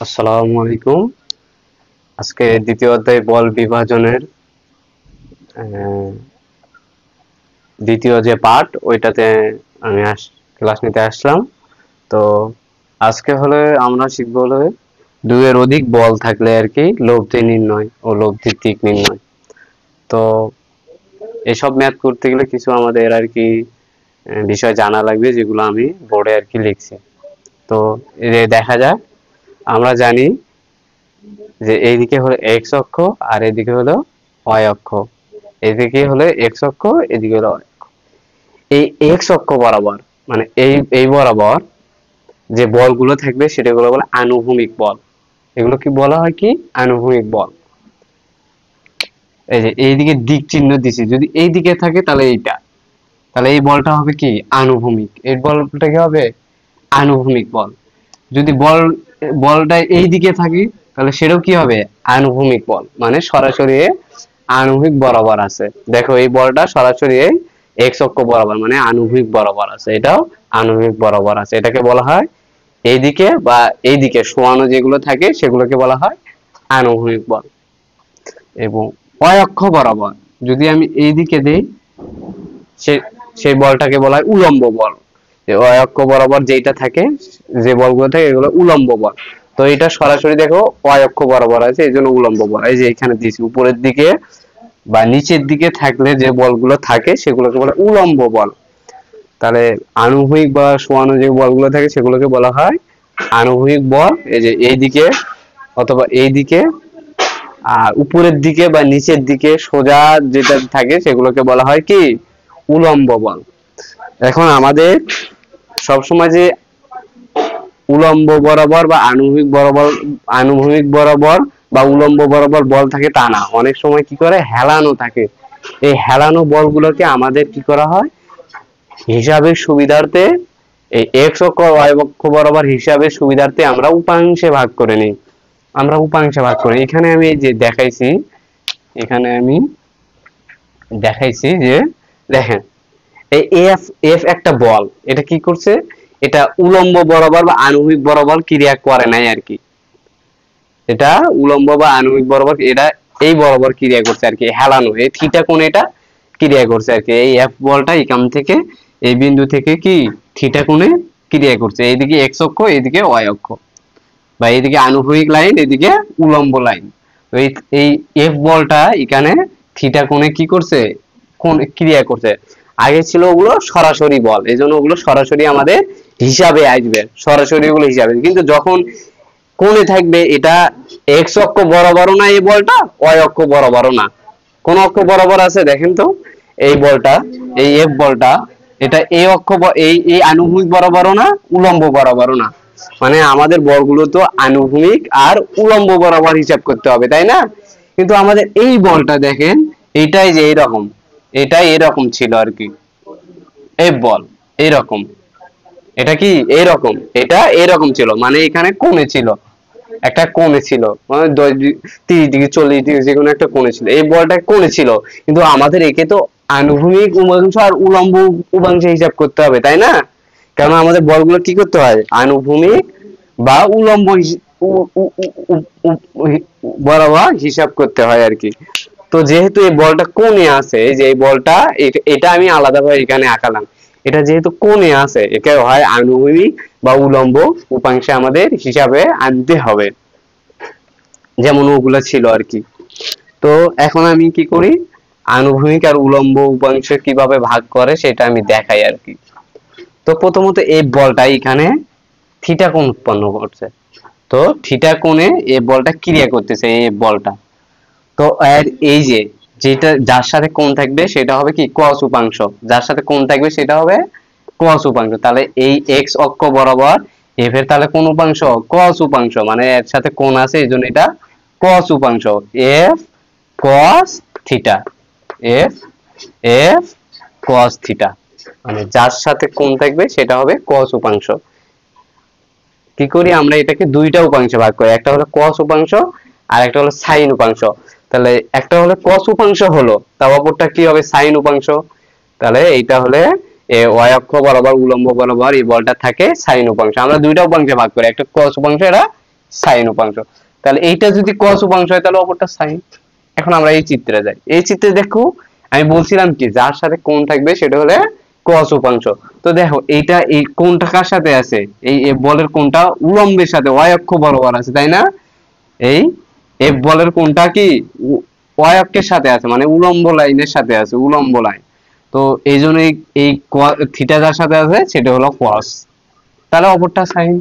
আসসালামু আলাইকুম। আজকে দ্বিতীয় অধ্যায় বল বিভাজনের আহ, দ্বিতীয় যে পার্ট ওইটাতে আমি ক্লাস নিতে আসলাম। তো আজকে হলে আমরা শিখবো হলে দুইয়ের অধিক বল থাকলে আর কি লব্ধি নির্ণয় ও লব্ধির দিক নির্ণয়। তো এসব ম্যাথ করতে গেলে কিছু আমাদের আর কি বিষয় জানা লাগবে, যেগুলো আমি বোর্ডে আর কি লিখছি। তো দেখা যাক। আমরা জানি যে এইদিকে হলো এক্স অক্ষ আর এদিকে হলো ওয়াই অক্ষ। এদিকে হলো এক্স অক্ষ, এদিকে হলো y অক্ষ। এই এক্স অক্ষ বরাবর মানে এই এই বরাবর যে বলগুলো থাকবে সেটাগুলো বলে আনুভূমিক বল। এগুলো কি বলা হয়, কি আনুভূমিক বল। এই যে এইদিকে দিক চিহ্ন দিছি, যদি এই দিকে থাকে তাহলে এইটা, তাহলে এই বলটা হবে কি আনুভূমিক, এই বলটা কি হবে আনুভূমিক বল। যদি বলটা এই দিকে থাকে তাহলে সেটাও কি হবে আনুভূমিক বল, মানে সরাসরি আনুভূমিক বরাবর আছে। দেখো এই বলটা সরাসরি এক্স অক্ষ বরাবর মানে আনুভূমিক বরাবর আছে, এটাও আনুভূমিক বরাবর আছে। এটাকে বলা হয় এইদিকে বা এইদিকে শোয়ানো যেগুলো থাকে সেগুলোকে বলা হয় আনুভূমিক বল। এবং ওয়াই অক্ষ বরাবর যদি আমি এইদিকে দিই সে সেই বলটাকে বলা হয় উলম্ব বল। যে ওয়াই অক্ষ বরাবর যেটা থাকে, যে বলগুলো থাকে এগুলো উলম্ব বল। তো এটা সরাসরি দেখো ওয়াই অক্ষ বরাবর আছে, এই জন্য উলম্ব বল। এই যে এখানে দিয়েছি উপরের দিকে বা নিচের দিকে থাকলে যে বলগুলো থাকে সেগুলোকে বলে উলম্ব বল। তাহলে আনুভূমিক বা শোয়ানো যে বলগুলো থাকে সেগুলোকে বলা হয় আনুভূমিক বল। এই যে এইদিকে অথবা এইদিকে, আর উপরের দিকে বা নিচের দিকে সোজা যেটা থাকে সেগুলোকে বলা হয় কি উলম্ব বল। এখন আমাদের সবসময় যে উলম্ব বরাবর বা আনুভূমিক বরাবর বা উলম্ব বরাবর বল থাকে তা না, অনেক সময় কি করে হেলানো থাকে। এই হেলানো বলগুলোকে আমাদের কি করা হয় হিসাবের সুবিধার্থে, এই এক্স অক্ষ ওয়াই অক্ষ বরাবর হিসাবের সুবিধার্থে আমরা উপাংশে ভাগ করে নিই। এখানে আমি এই যে দেখাইছি, এখানে আমি দেখাইছি যে দেখেন এই এফ এফ একটা বল, এটা কি করছে, এটা উলম্ব বরাবর বা আনুভূমিক বরাবর ক্রিয়া করে নাই আর কি। এটা উলম্ব বা আনুভূমিক বরাবর এটা এই বরাবর ক্রিয়া করছে আর কি, হেলানো এই থিটা কোণ এটা ক্রিয়া করছে আর কি। এই এফ বলটা এখান থেকে এই বিন্দু থেকে কি থিটা কোণে ক্রিয়া করছে, এইদিকে এক্স অক্ষ এইদিকে ওয়াই অক্ষ, বা এইদিকে আনুভূমিক লাইন এদিকে উলম্ব লাইন। এই এই এফ বলটা এখানে থিটা কোণে কি করছে, কোন ক্রিয়া করছে। আগে ছিল ওগুলো সরাসরি বল, এই জন্য ওগুলো সরাসরি আমাদের হিসাবে আসবে, সরাসরি ওগুলো হিসাবে। কিন্তু যখন কোণে থাকবে, এটা এক্স অক্ষ বরাবরও না এই বলটা, ওয়াই অক্ষ বরাবরও না। কোন অক্ষ বরাবর আছে দেখেন তো, এই বলটা, এই এফ বলটা, এটা এই অক্ষ এই এই আনুভূমিক বরাবরও না, উলম্ব বরাবরও না। মানে আমাদের বলগুলো তো আনুভূমিক আর উলম্ব বরাবর হিসাব করতে হবে, তাই না? কিন্তু আমাদের এই বলটা দেখেন, এটাই যে এইরকম, এটাই এরকম ছিল আর কি। এই বল এইরকম, এটা কি এইরকম, এটা এরকম ছিল, মানে এখানে কোণে ছিল, একটা কোণে ছিল, মানে 30 ডিগ্রি 40 ডিগ্রি যে কোনো একটা কোণে ছিল, এই বলটা কোণে ছিল। কিন্তু আমাদের একে তো আনুভূমিক উপাংশ আর উলম্ব উপাংশ হিসাব করতে হবে, তাই না? কারণ আমাদের বলগুলো কি করতে হয় আনুভূমিক বা উলম্ব বরাবর হিসাব করতে হয় আর কি। তো যেহেতু এই বলটা কোণে আছে, এই যে এই বলটা এটা আমি আলাদাভাবে এখানে আঁকালাম, এটা যেহেতু কোণে আছে একে হয় আনুভূমিক বা উলম্ব উপাংশে আমাদের হিসাবে আনতে হবে, যেমন ওগুলো ছিল আর কি। তো এখন আমি কি করি, আনুভূমিক আর উলম্ব উপাংশ কিভাবে ভাগ করে সেটা আমি দেখাই আর কি। তো প্রথমত এই বলটা এখানে থিটা কোণ উৎপন্ন করছে, তো থিটা কোণে এই বলটা ক্রিয়া করতেছে এই বলটা। তো এর এই যে যেটা যার সাথে কোণ থাকবে সেটা হবে কি cos উপাংশ, যার সাথে কোণ থাকবে সেটা হবে cos উপাংশ। তাহলে এই x অক্ষ বরাবর f এর তাহলে কোন উপাংশ cos উপাংশ, মানে এর সাথে কোণ আছে এই জন্য এটা cos উপাংশ, f cos theta, f f cos theta, মানে যার সাথে কোণ থাকবে সেটা হবে cos উপাংশ। কি করি আমরা এটাকে দুইটা উপাংশে ভাগ করি, একটা হলো cos উপাংশ আর একটা হলো sin উপাংশ। তাহলে একটা হলো cos উপাংশ হলো, তার অপরটা কি হবে sin উপাংশ। তাহলে এইটা হলে y অক্ষ বরাবর উলম্ব বরাবর এই বলটা থাকে sin উপাংশ। আমরা দুইটা উপাংশে ভাগ করি, একটা cos উপাংশ এটা সাইন উপাংশ। তাহলে এইটা যদি কস উপাংশ হয় তাহলে অপরটা সাইন। এখন আমরা এই চিত্রে যাই, এই চিত্রে দেখো আমি বলছিলাম কি যার সাথে কোণ থাকবে সেটা হলে কস উপাংশ। তো দেখো এইটা এই কোণটা কার সাথে আছে, এই বলের কোণটা উলম্বের সাথে y অক্ষ বরাবর আছে তাই না, এই এফ বলের কোণটা কি y অক্ষের সাথে আছে মানে উলম্ব লাইনের সাথে আছে, উলম্ব লাইন। তো এই জন্য এই থিটা যার সাথে আছে সেটা হলো কস, তাহলে অপরটা সাইন।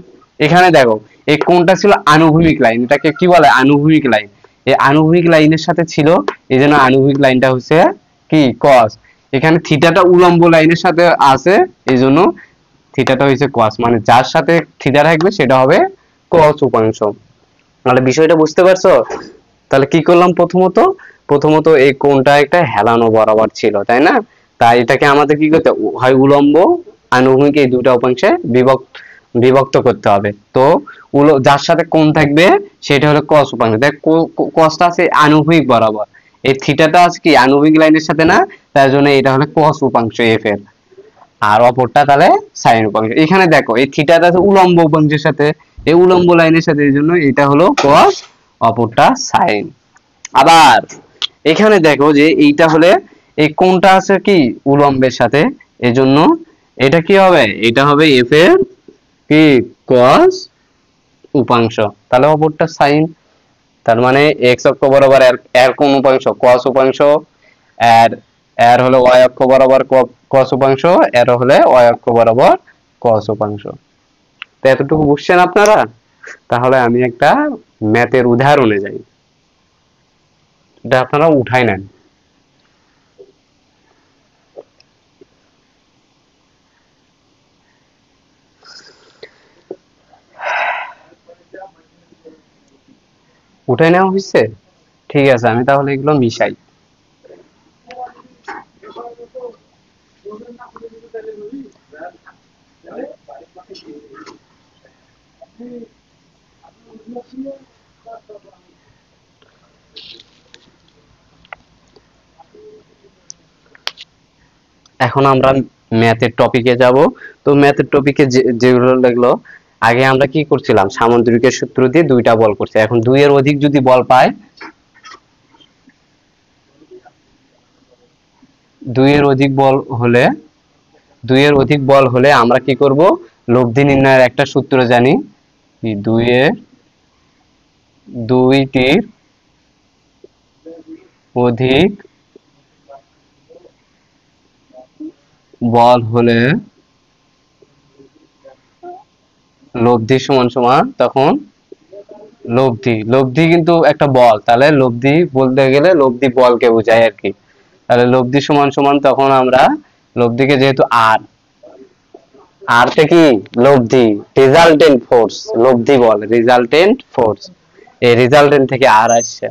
এখানে দেখো এই কোণটা ছিল আনুভূমিক লাইন, এটাকে কি বলে আনুভূমিক লাইন, এই আনুভূমিক লাইনের সাথে ছিল এই জন্য আনুভূমিক লাইনটা হচ্ছে কি কস। এখানে থিটাটা উলম্ব লাইনের সাথে আছে এই জন্য থিটাটা হচ্ছে কস, মানে যার সাথে থিটা থাকবে সেটা হবে কস উপাংশ। তাহলে বিষয়টা বুঝতে পারছো? তাহলে কি করলাম, প্রথমত এই কোণটা একটা হেলানো বরাবর ছিল তাই না, তাই এটাকে আমাদের কি করতে হয় উলম্ব আনুভূমিক এই দুটো উপাংশে বিভক্ত করতে হবে। তো যার সাথে কোণ থাকবে সেটা হলো কস উপাংশ। দেখ কসটা আছে আনুভূমিক বরাবর, এই থিটাটা আছে কি আনুভূমিক লাইনের সাথে না, তার জন্য এটা হলো কস উপাংশ এফ এর, আর অপরটা তাহলে সাইন উপাংশ। এখানে দেখো এই থিটাটা আছে উলম্ব উপাংশের সাথে, এই উলম্ব লাইনের সাথে, এই জন্য এটা হলো কস, অপরটা সাইন। আবার এখানে দেখো যে এইটা হলে এই কোণটা আছে কি উলম্বের সাথে, এজন্য এটা কি হবে, এটা হবে এফ এর কি কস উপাংশ, তাহলে অপরটা সাইন। তার মানে এক্স অক্ষ বরাবর এর কোন উপাংশ কস উপাংশ, এর এর হলো ওয়াই অক্ষ বরাবর কস উপাংশ, এর হলে ওয়াই অক্ষ বরাবর কস উপাংশ। তো এতটুকু বুঝছেন আপনারা? তাহলে আমি একটা ম্যাথের উদাহরণে যাই, এটা আপনারা উঠাই নেন। উঠাই নেওয়া হয়েছে? ঠিক আছে, আমি তাহলে এগুলো মিশাই। এখন আমরা ম্যাথের টপিকে যাব। তো ম্যাথের টপিকে যেগুলো লাগলো, আগে আমরা কি করছিলাম সামুদ্রিকের সূত্র দিয়ে দুইটা বল করছি, এখন দুইয়ের অধিক যদি বল পাই, দুইয়ের অধিক বল হলে আমরা কি করব, লব্ধি নির্ণয়ের একটা সূত্র জানি, দুইটির অধিক বল হলে লব্ধি সমান সমান, তখন লব্ধি কিন্তু একটা বল, তাহলে লব্ধি বলতে গেলে লব্ধি বলকে বোঝায় আর কি। তাহলে লব্ধি সমান সমান তখন আমরা লব্ধিকে যেহেতু আর কি লব্ধি রেজাল্টেন্ট ফোর্স, লব্ধি বল রেজাল্টেন্ট ফোর্স, এই রেজাল্টেন্ট থেকে আর আসছে।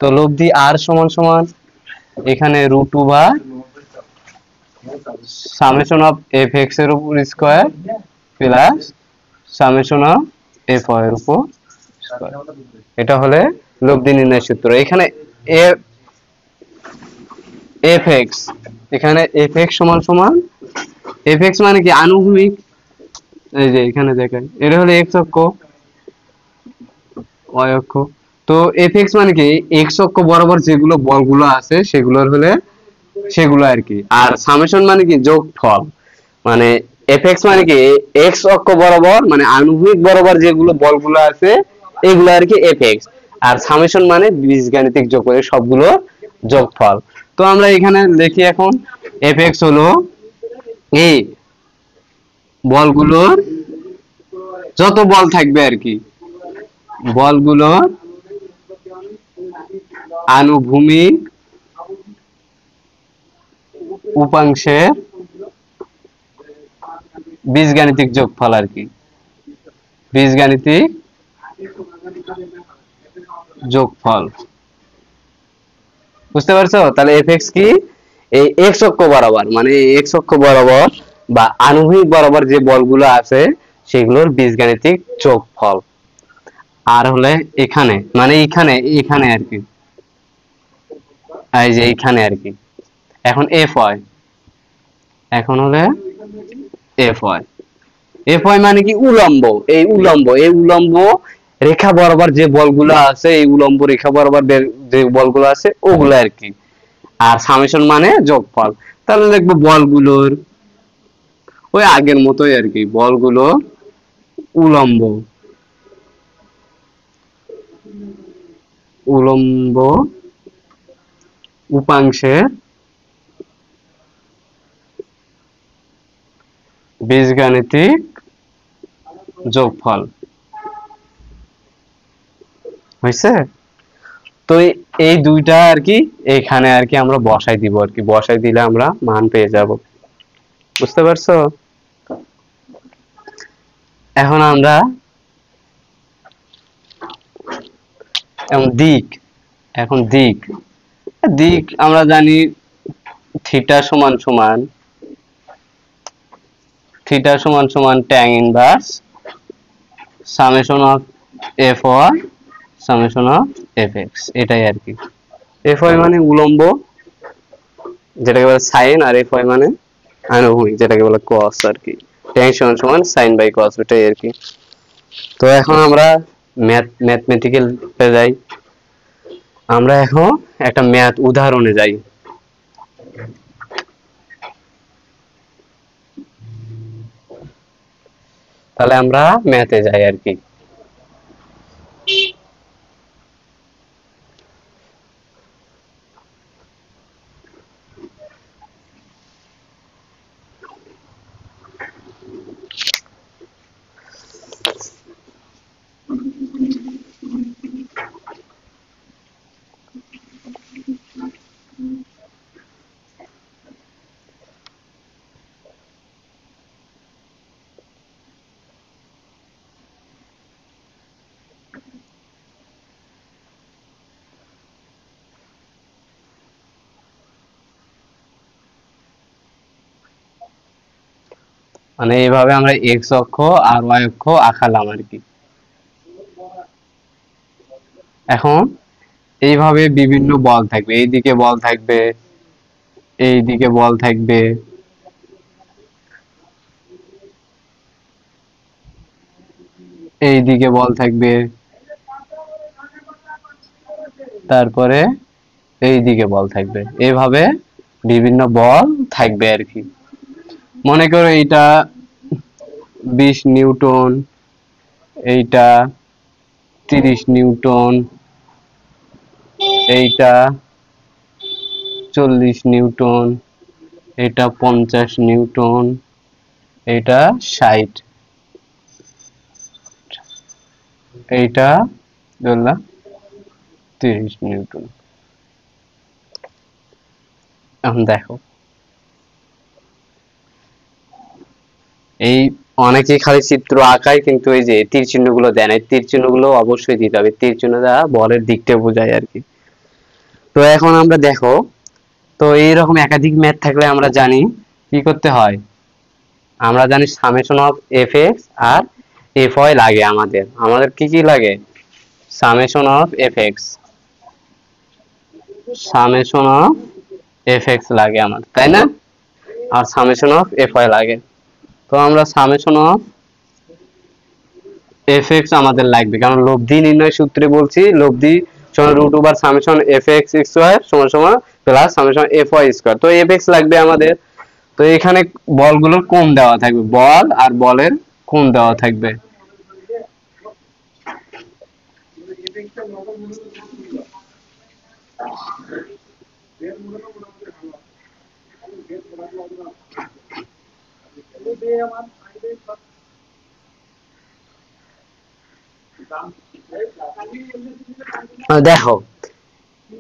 তো লব্ধি আর সমান সমান এখানে root over summation of F X এর উপর square plus summation of F Y এর উপর স্কয়ার, এটা হলে লব্ধি নির্ণয় সূত্র। এখানে এফ এক্স, এখানে এফ এক্স সমান সমান, এফ এক্স মানে কি আনুভূমিক, এই যে এখানে দেখেন এটা হলো এক্স অক্ষ ওয়াই অক্ষ। তো এফ এক্স মানে কি এক্স অক্ষ বরাবর যেগুলো বলগুলো আছে সেগুলোর হলে সেগুলো আর কি, আর সামেশন মানে কি যোগফল, মানে এফ এক্স মানে কি এক্স অক্ষ বরাবর মানে আনুভূমিক বরাবর যেগুলো বলগুলো আছে এগুলো আর কি এফ এক্স, আর সামেশন মানে বীজগাণিতিক যোগ করে সবগুলো যোগফল। তো আমরা এখানে লিখি এখন এফ এক্স হলো এই বলগুলোর যত বল থাকবে আর কি, বলগুলোর আনুভূমিক উপাংশের বীজগাণিতিক যোগফল আর কি, বীজগাণিতিক যোগফল। বুঝতে পারছো? তাহলে এফ এক্স কি এই এক্স অক্ষ বরাবর মানে এক্স অক্ষ বরাবর বা আনুভূমিক বরাবর যে বলগুলো আছে সেগুলোর বীজগাণিতিক যোগফল। আর হলে এখানে মানে এখানে আর কি, এই যে এখানে আর কি, এখন এফ ওয়াই, এখন হলে এফ ওয়াই, এফ ওয়াই মানে কি উলম্ব, এই উলম্ব রেখা বরাবর যে বলগুলো আছে, এই উলম্ব রেখা বরাবর যে বলগুলো আছে ওগুলো আর কি। আর সামেশন মানে যোগফল। তাহলে দেখবো বলগুলোর ওই আগের মতোই আর কি, বলগুলো উলম্ব উলম্ব উপাংশের বীজগাণিতিক যোগফল হয়েছে। তো এই দুইটা আর কি এখানে আর কি আমরা বসাই দিব আর কি, বসাই দিলে আমরা মান পেয়ে যাব। বুঝতে পারছো? এখন আমরা দিক, এখন দিক দিক আমরা জানি থিটা সমান সমান tan inverse summation of F Y summation of F X, এটাই আর কি। এফ ওয়াই মানে উলম্ব যেটাকে বলে সাইন, আর এফ ওয়াই মানে আনুভূমিক যেটাকে বলে কস আর কি। ট্যান সমান সমান সাইন বাই কস, এটাই আর কি। তো এখন আমরা ম্যাথমেটিক্যাল যাই। আমরা এখন একটা ম্যাথ উদাহরণে যাই। তাহলে আমরা ম্যাথে যাই আর কি। মানে এইভাবে আমরা এক্স অক্ষ আর ওয়াই অক্ষ আঁকালাম আর কি। এখন এইভাবে বিভিন্ন বল থাকবে, এইদিকে বল থাকবে, এইদিকে বল থাকবে, এইদিকে বল থাকবে, তারপরে এইদিকে বল থাকবে, এইভাবে বিভিন্ন বল থাকবে আর কি। মনে করো এইটা 20 নিউটন, এইটা 30 নিউটন, এইটা 40 নিউটন, এটা 50 নিউটন, এটা 60, এইটা ধরলাম 30 নিউটন। এখন দেখো এই অনেকে খালি চিত্র আঁকায়, কিন্তু এই যে তীর চিহ্ন গুলো দেন, এই তীর চিহ্ন গুলো অবশ্যই দিতে হবে। তীর চিহ্ন দ্বারা বলের দিকটা বোঝায় আর কি। তো এখন আমরা দেখো, তো এইরকম একাধিক ম্যাথ থাকলে আমরা জানি কি করতে হয়। আমরা জানি সামেশন অফ এফ এক্স আর এফ ওয়াই লাগে আমাদের। আমাদের কি কি লাগে? Summation of F X, summation of F X লাগে আমাদের, তাই না? আর সামেশন অফ এফ ওয়াই লাগে। তো আমরা সামেশন অফ এফ এক্স আমাদের লাগবে, কারণ লব্ধি নির্ণয় সূত্রে বলছি লব্ধি সমান root over summation F X square সমান সমান plus summation F Y square. তো এফ এক্স লাগবে আমাদের। তো এখানে বলগুলোর কোণ দেওয়া থাকবে, বল আর বলের কোণ দেওয়া থাকবে। দেখো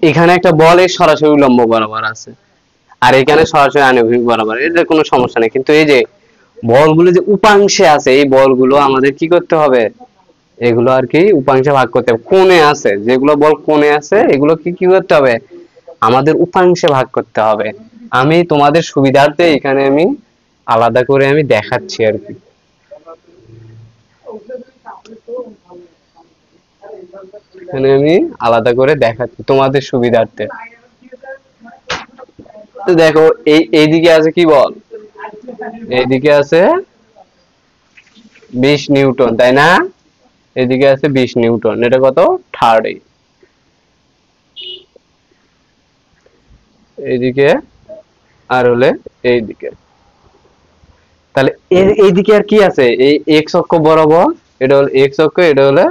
এখানে একটা বলের সরাসরি উলম্ব বরাবর আছে, আর এখানে সরাসরি আনুভূমিক বরাবর, এদের কোনো সমস্যা নেই। কিন্তু এই যে বলগুলো যে উপাংশে আছে, এই বলগুলো আমাদের কি করতে হবে? এগুলো আর কি উপাংশে ভাগ করতে হবে। কোণে আছে যেগুলো বল কোণে আছে, এগুলো কি কি করতে হবে? আমাদের উপাংশে ভাগ করতে হবে। আমি তোমাদের সুবিধার্থে এখানে আমি আলাদা করে আমি দেখাচ্ছি আর কি। এখানে আমি আলাদা করে দেখাচ্ছি তোমাদের সুবিধার্থে। তো দেখো এইদিকে আছে কি বল? এইদিকে আছে 20 নিউটন, তাই না? এদিকে আছে 20 নিউটন, এটা কত 30। এইদিকে আর হলে এইদিকে, তাহলে এইদিকে আর কি আছে, এই এক্স অক্ষ বরাবর, এটা হলো এক্স অক্ষ, এটা হলো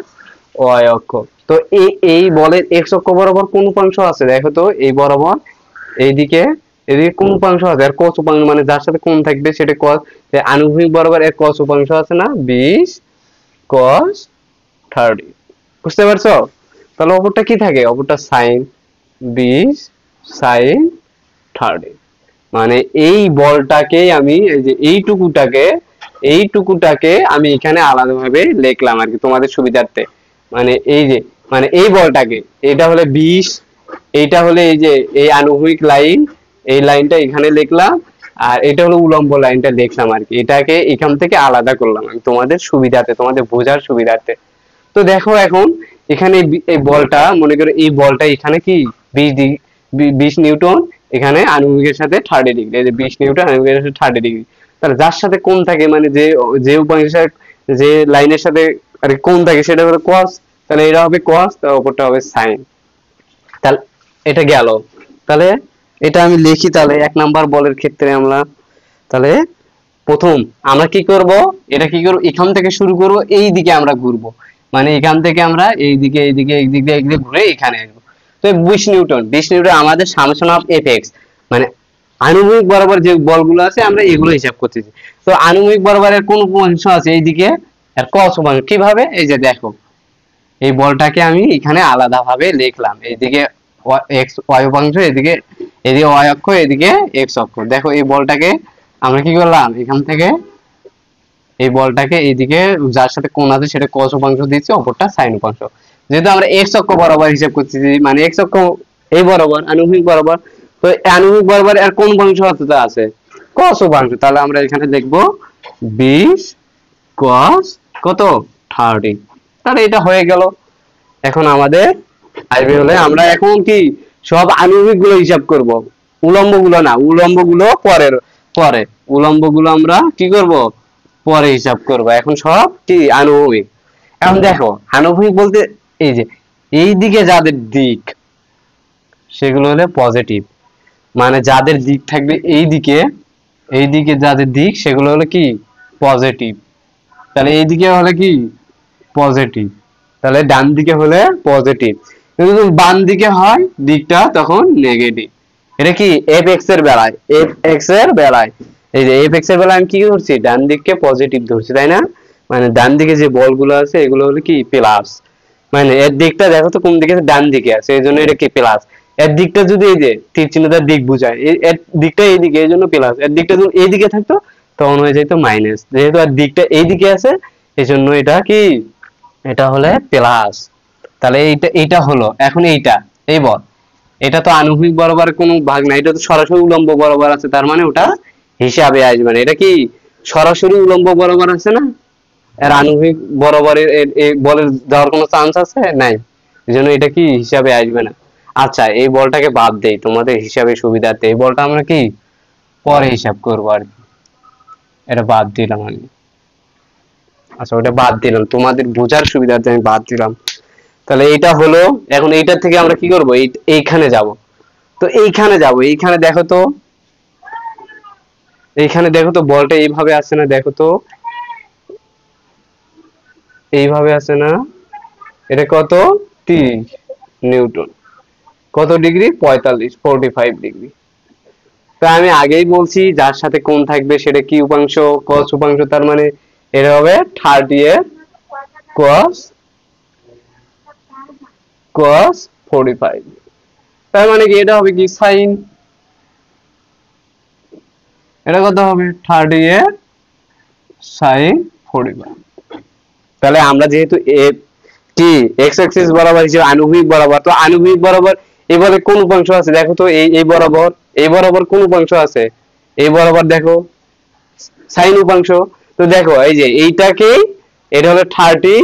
ওয়াই অক্ষ। তো এই বলের এক্স অক্ষ বরাবর কোন উপাংশ আছে দেখো তো, এই বরাবর এইদিকে, এদিকে কোন উপাংশ আছে, আর কস উপাংশ মানে যার সাথে কোণ থাকবে সেটা কস, আনুভূমিক বরাবর এর কস উপাংশ আছে না 20 cos 30, বুঝতে পারছো? তাহলে অপরটা কি থাকে, অপরটা সাইন 20 sin 30। মানে এই বলটাকে আমি এই যে এইটুকুটাকে আমি এখানে আলাদাভাবে লিখলাম আর কি তোমাদের সুবিধার্থে। মানে এই যে, মানে এই বলটাকে, এটা হলে 20, এইটা হলে এই যে এই আনুভূমিক লাইন, এই লাইনটা এখানে লিখলাম, আর এটা হলো উলম্ব লাইনটা লিখলাম আর কি, এটাকে এখান থেকে আলাদা করলাম আমি তোমাদের সুবিধার্থে, তোমাদের বোঝার সুবিধার্থে। তো দেখো এখন এখানে এই বলটা, মনে করো এই বলটা এখানে কি 20 নিউটন, এখানে আনুভূমিকের সাথে 30 ডিগ্রি, এই যে 20 নিউটন আনুভূমিকের সাথে 30 ডিগ্রি। তাহলে যার সাথে কোণ থাকে, মানে যে যে উপাংশের সাথে, যে লাইনের সাথে আর কোণ থাকে সেটা হলো cos, তাহলে এটা হবে cos, তার উপরটা হবে sin। তাহলে এটা গেল। তাহলে এটা আমি লিখি, তাহলে 1 নাম্বার বলের ক্ষেত্রে আমরা, তাহলে প্রথম আমরা কি করব, এটা কি করব, এখান থেকে শুরু করব, এই দিকে আমরা ঘুরবো, মানে এখান থেকে আমরা এইদিকে এইদিকে এইদিকে এইদিকে ঘুরে এখানে আসবো। তো 20 নিউটন আমাদের সামেশন অফ এফ এক্স, মানে আনুভূমিক বরাবর যে বলগুলো আছে আমরা এগুলো হিসাব করতেছি। তো আনুভূমিক বরাবরের কোন উপাংশ আছে এইদিকে, আর কস উপাংশ কিভাবে, এই যে দেখো এই বলটাকে আমি এখানে আলাদাভাবে লিখলাম, এইদিকে এক্স ওয়াই উপাংশ, এদিকে এদিকে ওয়াই অক্ষ, এদিকে এক্স অক্ষ। দেখো এই বলটাকে আমরা কি করলাম, এখান থেকে এই বলটাকে এইদিকে যার সাথে কোণ আছে সেটা cos উপাংশ দিচ্ছি, অপরটা sin উপাংশ। যেহেতু আমরা x অক্ষ বরাবর হিসাব করতেছি, মানে x অক্ষ এই বরাবর আনুভূমিক বরাবর, তো আনুভূমিক বরাবর আর কোন উপাংশ আছে cos উপাংশ, তাহলে আমরা এখানে লিখব 20 cos কত 30। তাহলে এটা হয়ে গেল। এখন আমাদের আসবে হলে আমরা এখন কি সব আনুভূমিক গুলো হিসাব করব, উলম্ব গুলো না, উলম্ব গুলো পরে উলম্ব গুলো আমরা কি করব, পরে হিসাব করব। এখন সব কি আনুভূমিক। এখন দেখো আনুভূমিক বলতে এই যে এই দিকে যাদের দিক সেগুলো হলে পজিটিভ, মানে যাদের দিক থাকবে এই দিকে যাদের দিক সেগুলো হলো কি পজিটিভ। তাহলে এই দিকে হলে কি পজিটিভ, তাহলে ডান দিকে হলে পজিটিভ, কিন্তু যদি বাম দিকে হয় দিকটা তখন নেগেটিভ। এটা কি এফ এক্স এর বেলায়, এই যে এফ এক্স এর বেলায় আমি কি ধরছি, ডান দিককে পজিটিভ ধরছি, তাই না? মানে ডান দিকে যে বলগুলো আছে এগুলো হলো কি প্লাস, মানে এর দিকটা দেখো তো কোন দিকে, ডান দিকে আছে, এই জন্য এটা কি প্লাস। এর দিকটা যদি এই যে তীর চিহ্নটার দিক বোঝায়, এর দিকটা এইদিকে এই জন্য প্লাস, এর দিকটা যদি এইদিকে থাকতো তখন হয়ে যেত মাইনাস, যেহেতু আর দিকটা এইদিকে আছে এই জন্য এটা কি, এটা হলে প্লাস। তাহলে এইটা হলো, এখন এই বল, এটা তো আনুভূমিক বরাবরের কোনো ভাগ নাই, এটা তো সরাসরি উলম্ব বরাবর আছে, তার মানে ওটা হিসাবে আসবে না। এটা কি সরাসরি উলম্ব বরাবর আছে না, এর আনুভূমিক বরাবরের এই বলের যাওয়ার কোনো চান্স আছে নাই, এজন্য এটা কি হিসাবে আসবে না। আচ্ছা এই বলটাকে বাদ দেই তোমাদের হিসাবে সুবিধার্থে, এই বলটা আমরা কি পরে হিসাব করবো আর কি, এটা বাদ দিলাম আমি। আচ্ছা ওটা বাদ দিলাম তোমাদের বোঝার সুবিধার্থে আমি বাদ দিলাম। তাহলে এটা হলো, এখন এইটার থেকে আমরা কি করব, এইখানে যাব। তো এইখানে দেখো তো বলটা এইভাবে আছে না, দেখো তো এইভাবে আছে না, এটা কত 30 নিউটন, কত ডিগ্রি 45 ডিগ্রি। তো আমি আগেই বলছি যার সাথে কোণ থাকবে সেটা কি উপাংশ, cos উপাংশ, তার মানে এটা হবে 30 এর cos 45, তার মানে কি এটা হবে কি sin, এটা কত হবে 30 এর sin 45। তাহলে আমরা যেহেতু কি x অ্যাক্সিস বরাবর হিসেবে আনুভূমিক বরাবর, তো আনুভূমিক বরাবর এবারে কোন উপাংশ আছে দেখো তো, এই বরাবর কোন উপাংশ আছে, এই বরাবর দেখো সাইন উপাংশ। তো দেখো এই যে এইটাকেই, এটা হলো 30,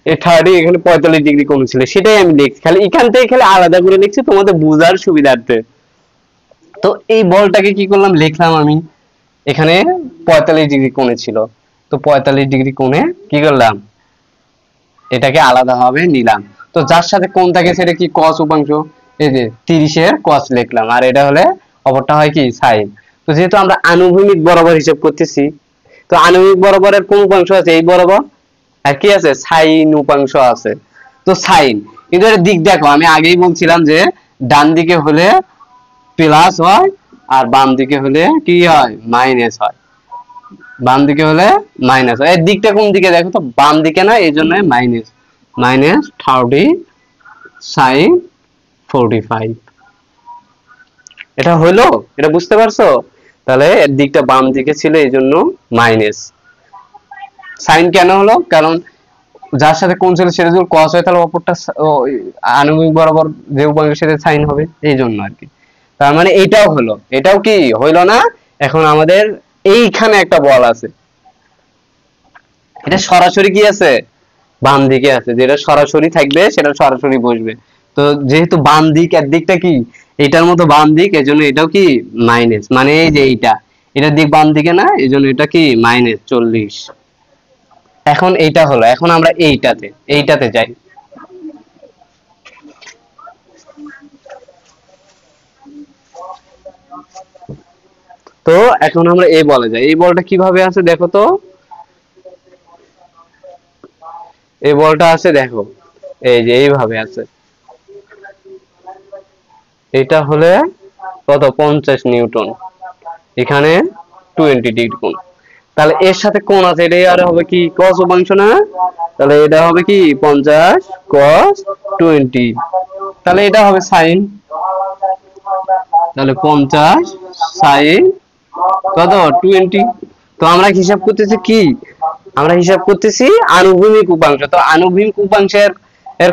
এই 30 এখানে 45 ডিগ্রি কোণ ছিল, সেটাই আমি লিখছি, খালি এখান থেকে খালি আলাদা করে লিখছি তোমাদের বোঝার সুবিধার্থে। তো এই বলটাকে কি করলাম, লিখলাম আমি এখানে 45 ডিগ্রি কোণে ছিল, তো 45 ডিগ্রি কোণে কি করলাম এটাকে আলাদাভাবে নিলাম। তো যার সাথে কোণ থাকে সেটা কি cos উপাংশ, এই যে 30 এর cos লিখলাম, আর এটা হলে অপরটা হয় কি sin। তো যেহেতু আমরা আনুভূমিক বরাবর হিসাব করতেছি, তো আনুভূমিক বরাবরের কোন উপাংশ আছে এই বরাবর, আর কি আছে sin উপাংশ আছে। তো sin, কিন্তু এর দিক দেখো, আমি আগেই বলছিলাম যে ডান দিকে হলে প্লাস হয় আর বাম দিকে হলে কি হয় মাইনাস হয়, বাম দিকে হলে মাইনাস হয়। এর দিকটা কোন দিকে দেখো তো, বাম দিকে না, এই জন্য মাইনাস, -30 sin 45। এটা হলো, এটা বুঝতে পারছো? তাহলে এর দিকটা বাম দিকে ছিল এই জন্য মাইনাস। সাইন কেন হলো, কারণ যার সাথে কোণ ছিল সেটা যদি cos হয় তাহলে অপরটা আনুভূমিক বরাবর যে উপাংশের সাথে সাইন হবে, এই জন্য আর কি। তার মানে এটাও হলো, এটাও কি হইলো না। এখন আমাদের এইখানে একটা বল আছে, এটা সরাসরি কি আছে বাম দিকে আছে, যেটা সরাসরি থাকবে সেটা সরাসরি বসবে। তো যেহেতু বাম দিক, এর দিকটা কি এটার মতো বাম দিক, এজন্য এটাও কি মাইনাস, মানে এই যে এইটা, এটার দিক বাম দিকে না, এজন্য এটা কি -40। এখন এইটা হলো, এখন আমরা এইটাতে যাই। তো এখন আমরা এই বলে যাই, এই বলটা কিভাবে আছে দেখো তো, এই বলটা আছে দেখো, এই যে এইভাবে আছে, এটা হলে কত 50 নিউটন, এখানে 20 ডিগ্রি কোণ। তাহলে এর সাথে কোণ আছে, এটা আর হবে কি cos উপাংশ না, তাহলে এটা হবে কি 50 cos 20, তাহলে এটা হবে sin, তাহলে 50 sin কত 20। তো আমরা হিসাব করতেছি কি, আমরা হিসাব করতেছি আনুভূমিক উপাংশ। তো আনুভূমিক উপাংশের এর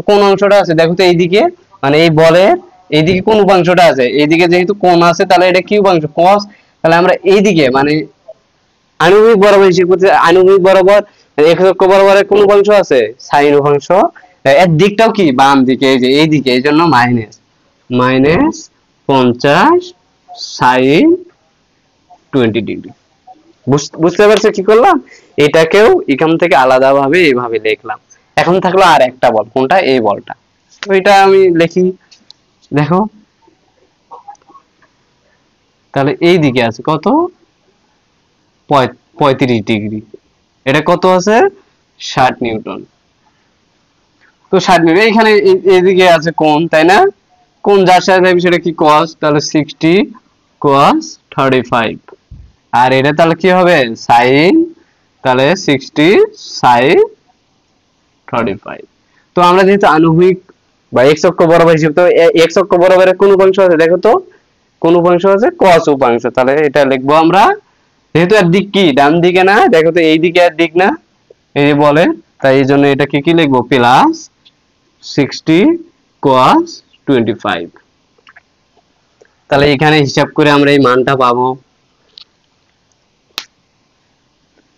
কোন অংশটা আছে দেখো তো এইদিকে, মানে এই বলের এইদিকে কোন উপাংশটা আছে, এইদিকে যেহেতু কোণ আছে তাহলে এটা কি উপাংশ cos, তাহলে আমরা এইদিকে মানে আনুভূমিক বরাবর হিসাব করতে, আনুভূমিক বরাবর x অক্ষ বরাবরের কোন উপাংশ আছে sin উপাংশ, এর দিকটাও কি বাম দিকে, এই যে এইদিকে, এই জন্য -50 sin 20 ডিগ্রি। বুঝতে পারছো কি করলাম, এটাকেও এখান থেকে আলাদাভাবে এইভাবে লিখলাম। এখন থাকলো আর একটা বল, কোনটা এই বলটা, তো এটা আমি লিখি দেখো, তাহলে এই দিকে আছে কত 35 ডিগ্রি, এটা কত আছে 60 নিউটন। তো 60 নিউটন, এখানে এইদিকে আছে কোণ, তাই না, কোণ যার সাথে থাকবে সেটা কি cos, তাহলে 60 cos 35, আর এটা তাহলে কি হবে sin, তাহলে 60 sin 35। তো আমরা যেহেতু আনুভূমিক বা x অক্ষ বরাবর হিসেবে, তো x অক্ষ বরাবরের কোন উপাংশ আছে দেখো তো, কোন উপাংশ আছে cos উপাংশ, তাহলে এটা লিখবো আমরা, যেহেতু এর দিক কি ডান দিকে না, দেখো তো এই দিকে এর দিক না, এই যে বলে, তাই এই জন্য এটা কি লিখবো প্লাস 60 cos 25। তাহলে এখানে হিসাব করে আমরা এই মানটা পাবো,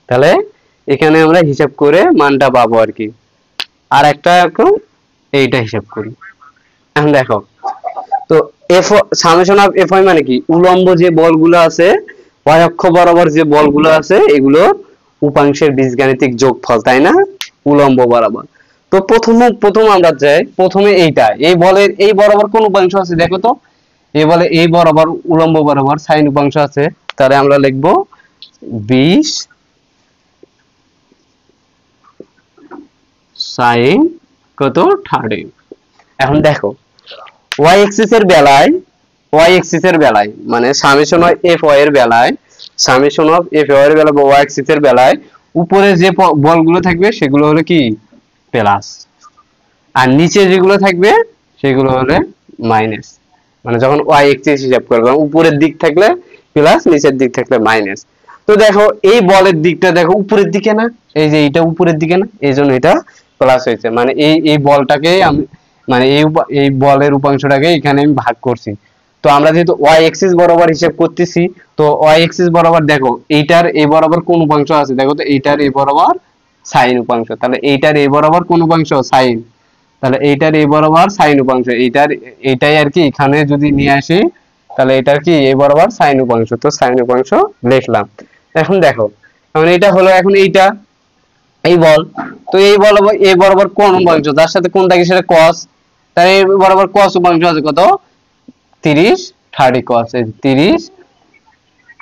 তাহলে এখানে আমরা হিসাব করে মানটা পাবো আর কি। আর একটা এখন এইটা হিসাব করি, এখন দেখো তো এফ সামেশন অফ এফ মানে কি, উলম্ব যে বলগুলো আছে, y অক্ষ বরাবর যে বলগুলো আছে এগুলো উপাংশের বীজগাণিতিক যোগফল, তাই না, উলম্ব বরাবর। তো প্রথম আমরা যাই, প্রথমে এইটা, এই বলের এই বরাবর কোন উপাংশ আছে দেখো তো, এই বলে এই বরাবর উলম্ব বরাবর সাইন উপাংশ আছে, তাহলে আমরা লিখবো 20 sin কত 30। এখন দেখো y axis এর বেলায়, y axis এর বেলায় মানে সামেশন অফ এফ ওয়াই এর বেলায়, সামেশন অফ এফ ওয়াই এর বেলায় বা y axis এর বেলায় উপরে যে বলগুলো থাকবে সেগুলো হলো কি প্লাস, আর নিচে যেগুলো থাকবে সেগুলো হলে মাইনাস। মানে যখন y axis হিসাব করবে উপরের দিক থাকলে প্লাস, নিচের দিক থাকলে মাইনাস। তো দেখো এই বলের দিকটা দেখো উপরের দিকে না, এই যে এইটা উপরের দিকে না, এই জন্য এটা প্লাস হয়েছে, মানে এই বলটাকে আমি মানে এই বলের উপাংশটাকে এখানে আমি ভাগ করছি। তো আমরা যেহেতু y axis বরাবর হিসাব করতেছি, তো y axis বরাবর দেখো এইটার এই বরাবর কোন উপাংশ আছে দেখো তো, এইটার এই বরাবর সাইন উপাংশ, তাহলে এইটার এই বরাবর কোন উপাংশ সাইন, তাহলে এইটার এই বরাবর সাইন উপাংশ, এইটাই আর কি এখানে যদি নিয়ে আসি, তাহলে এটার কি এই বরাবর সাইন উপাংশ, তো সাইন উপাংশ লিখলাম। এখন দেখো এখন এইটা হলো, এখন এইটা এই বল, তো এই বরাবর এই বরাবর কোন উপাংশ যার সাথে কোন থাকে সেটা cos, তাই এই বরাবর cos উপাংশ আছে কত 30 30 cos, 30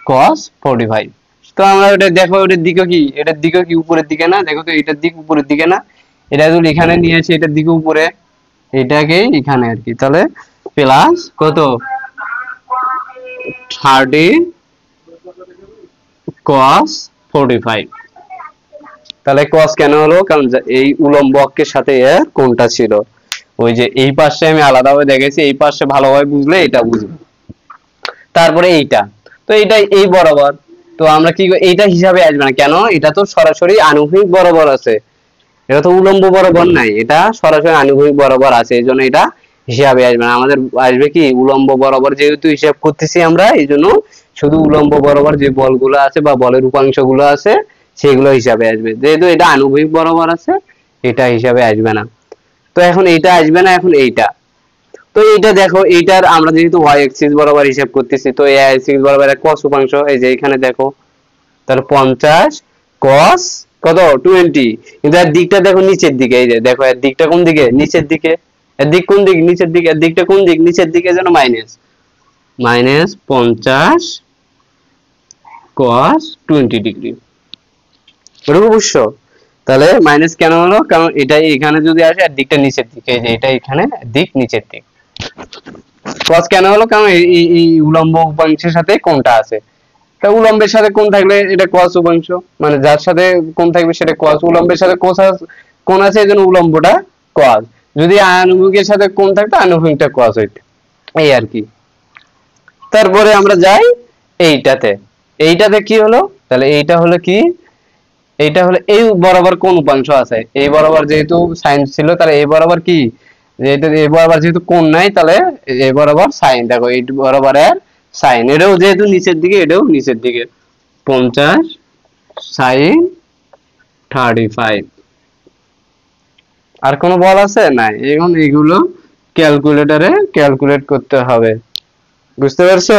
cos 45। তো আমরা ওটা দেখো, ওটার দিকে কি, এটার দিকে কি উপরের দিকে না, দেখো তো এটার দিক উপরের দিকে না, এটা যদি এখানে নিয়ে আসি এটার দিকে উপরে, এটাকে এখানে আর কি, তাহলে প্লাস কত 30 cos 45। তাহলে cos কেন হলো, কারণ এই উলম্ব অক্ষের সাথে এর কোণটা ছিল, ওই যে এই পাশে আমি আলাদাভাবে দেখেছি, এই পাশে ভালোভাবে বুঝলে এটা বুঝবে। তারপরে এইটা, তো এইটা এই বরাবর, তো আমরা কি এইটা হিসাবে আসবে না কেন, এটা তো সরাসরি আনুভূমিক বরাবর আছে, এটা তো উলম্ব বরাবর নাই, এটা সরাসরি আনুভূমিক বরাবর আছে, এই জন্য এটা হিসাবে আসবে না। আমাদের আসবে কি উলম্ব বরাবর, যেহেতু হিসাব করতেছি আমরা, এই জন্য শুধু উলম্ব বরাবর যে বলগুলো আছে বা বলের উপাংশ গুলো আছে সেগুলো হিসাবে আসবে, যেহেতু এটা আনুভূমিক বরাবর আছে এটা হিসাবে আসবে না। তো এখন এইটা আসবে না, এখন এইটা, তো এইটা দেখো, এইটার আমরা যেহেতু y অ্যাক্সিস বরাবর হিসাব করতেছি, তো এই অ্যাক্সিস বরাবর cos উপাংশ, এই যে এখানে দেখো, তাহলে 50 cos কত 20, কিন্তু এর দিকটা দেখো নিচের দিকে, এই যে দেখো এর দিকটা কোন দিকে, নিচের দিকে, এর দিক কোন দিক, নিচের দিকে, এর দিকটা কোন দিক, নিচের দিকে, যেন মাইনাস 50 cos 20 ডিগ্রি, ওরকম বুঝছো? তাহলে মাইনাস কেন হলো, কারণ এটা এখানে যদি আসে আর দিকটা নিচের দিকে, এই যে এটা এখানে দিক নিচের দিক। cos কেন হলো, কারণ এই উলম্ব উপাংশের সাথে কোণটা আছে, তা উলম্বের সাথে কোণ থাকলে এটা cos উপাংশ, মানে যার সাথে কোণ থাকবে সেটা cos, উলম্বের সাথে কোণ আছে এজন্য উলম্বটা cos, যদি আনুভূমিকের সাথে কোণ থাকতো আনুভূমিকটা cos হইতো, এই আর কি। তারপরে আমরা যাই এইটাতে, এইটাতে কি হলো, তাহলে এইটা হলো কি, এইটা হলো এই বরাবর কোন উপাংশ আছে, এই বরাবর যেহেতু সাইন ছিল, তাহলে এই বরাবর কি, যেহেতু এই বরাবর যেহেতু কোণ নাই, তাহলে এই বরাবর সাইন, দেখো এই বরাবর এর সাইন, এটাও যেহেতু নিচের দিকে এটাও নিচের দিকে, 50 sin 35। আর কোনো বল আছে নাই, এখন এগুলো ক্যালকুলেটরে ক্যালকুলেট করতে হবে, বুঝতে পারছো?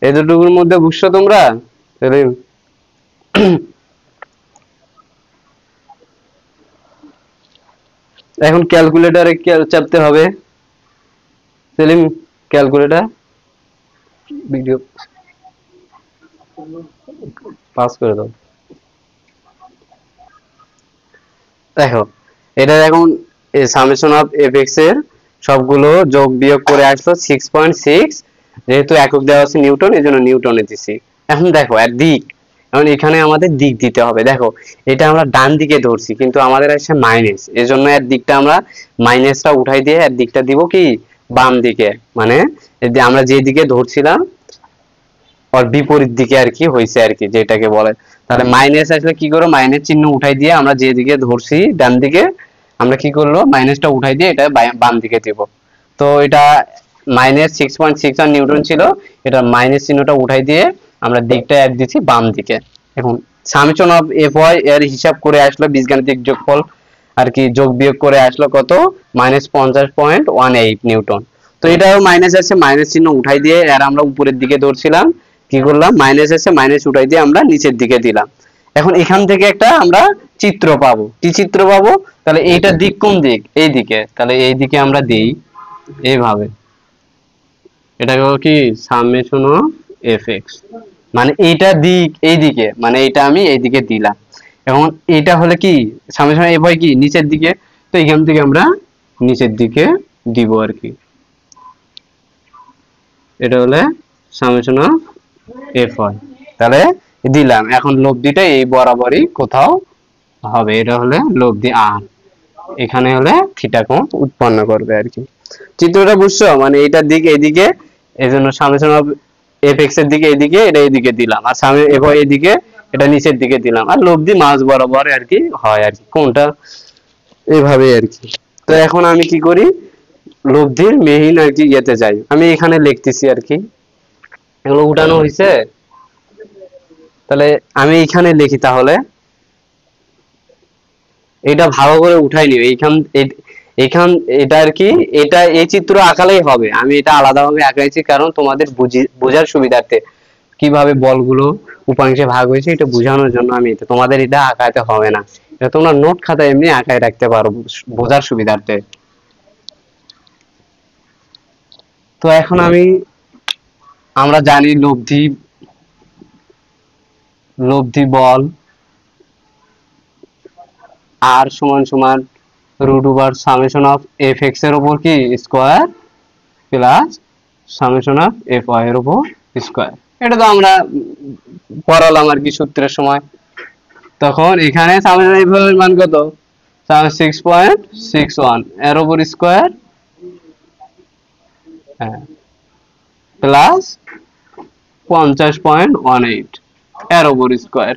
এই দুটোর মধ্যে বুঝছো তোমরা? তাহলে এখন ক্যালকুলেটরে চাপতে হবে, সেলিম ক্যালকুলেটর ভিডিও পাস করে দাও। দেখো এটা এখন সামেশন অফ এফএক্স এর সবগুলো যোগ বিয়োগ করে আসলো 6.6, যেহেতু একক দেওয়া আছে নিউটন, এজন্য নিউটনে দিছি। এখন দেখো এর দিক, এখন এখানে আমাদের দিক দিতে হবে, দেখো এটা আমরা ডান দিকে ধরছি কিন্তু আমাদের আসছে মাইনাস, এজন্য এর দিকটা আমরা মাইনাসটা উঠাই দিয়ে এর দিকটা দিব কি বাম দিকে, মানে আমরা যে দিকে ধরছিলাম ওর বিপরীত দিকে আর কি হয়েছে আর কি, যেটাকে বলে। তাহলে মাইনাস আসলে কি করবো, মাইনাস চিহ্ন উঠাই দিয়ে আমরা যে দিকে ধরছি ডান দিকে, আমরা কি করলো মাইনাসটা উঠাই দিয়ে এটা বাম দিকে দিব। তো এটা -6.6 নিউটন ছিল, এটা মাইনাস চিহ্নটা উঠাই দিয়ে আমরা দিকটা অ্যাড দিচ্ছি বাম দিকে। এখন সামেশন অফ এফ ওয়াই এর হিসাব করে আসলো বীজগাণিতিক যোগফল আর কি, যোগ বিয়োগ করে আসলো কত -50.18 নিউটন। তো এটাও মাইনাস আছে, মাইনাস চিহ্ন উঠাই দিয়ে আর আমরা উপরের দিকে ধরছিলাম, কি করলাম মাইনাস আছে মাইনাস উঠাই দিয়ে আমরা নিচের দিকে দিলাম। এখন এখান থেকে একটা আমরা চিত্র পাবো, কি চিত্র পাবো, তাহলে এইটার দিক কোন দিক, এই দিকে, তাহলে এই দিকে আমরা দেই এইভাবে, এটা কি সামেশন অফ এফএক্স, মানে এইটা দিক এই দিকে, মানে এটা আমি এই দিকে দিলাম। এখন এটা হলে কি সামেশন এফ হয় কি নিচের দিকে, তো এখান থেকে আমরা নিচের দিকে দিব আর কি, এটা হলে সামেশন অফ এফ হয়, তাহলে দিলাম। এখন লব্ধিটা এই বরাবরই কোথাও হবে, এটা হলে লব্ধি আর, এখানে হলে থিটা কোণ উৎপন্ন করবে আর কি। চিত্রটা বুঝছো, মানে এইটার দিক এইদিকে, এজন্য সামেশন অফ এফ এক্স এর দিকে এইদিকে, এটা এইদিকে দিলাম, আর সামনে এফ ওয়াই এইদিকে, এটা নিচের দিকে দিলাম, আর লব্ধি মাঝ বরাবর আর কি হয় আর কি, কোনটা এভাবে আর কি। তো এখন আমি কি করি, লব্ধির মেহিন আর কি ইয়েতে যাই, আমি এখানে লিখতেছি আর কি, এগুলো উঠানো হয়েছে, তাহলে আমি এখানে লিখি, তাহলে এটা ভালো করে উঠাই নিও, এইখান এটা আর কি, এটা এই চিত্র আঁকালেই হবে, আমি এটা আলাদাভাবে আঁকাইছি কারণ তোমাদের বোঝার সুবিধার্থে, কিভাবে বলগুলো উপাংশে ভাগ হয়েছে এটা বোঝানোর জন্য আমি এটা, তোমাদের এটা আঁকাতে হবে না, এটা তোমরা নোট খাতায় এমনি আঁকায় রাখতে পারো বোঝার সুবিধার্থে। তো এখন আমরা জানি লব্ধি বল আর সমান সমান root over summation of F X এর উপর কি square plus summation of F Y এর উপর স্কয়ার। এটা তো আমরা পড়ালাম আর কি সূত্রের সময়। তখন এখানে সামেশন এফ এর মান কত? 6.61 এর উপর স্কয়ার, হ্যাঁ, প্লাস 50.18 এর উপর স্কয়ার।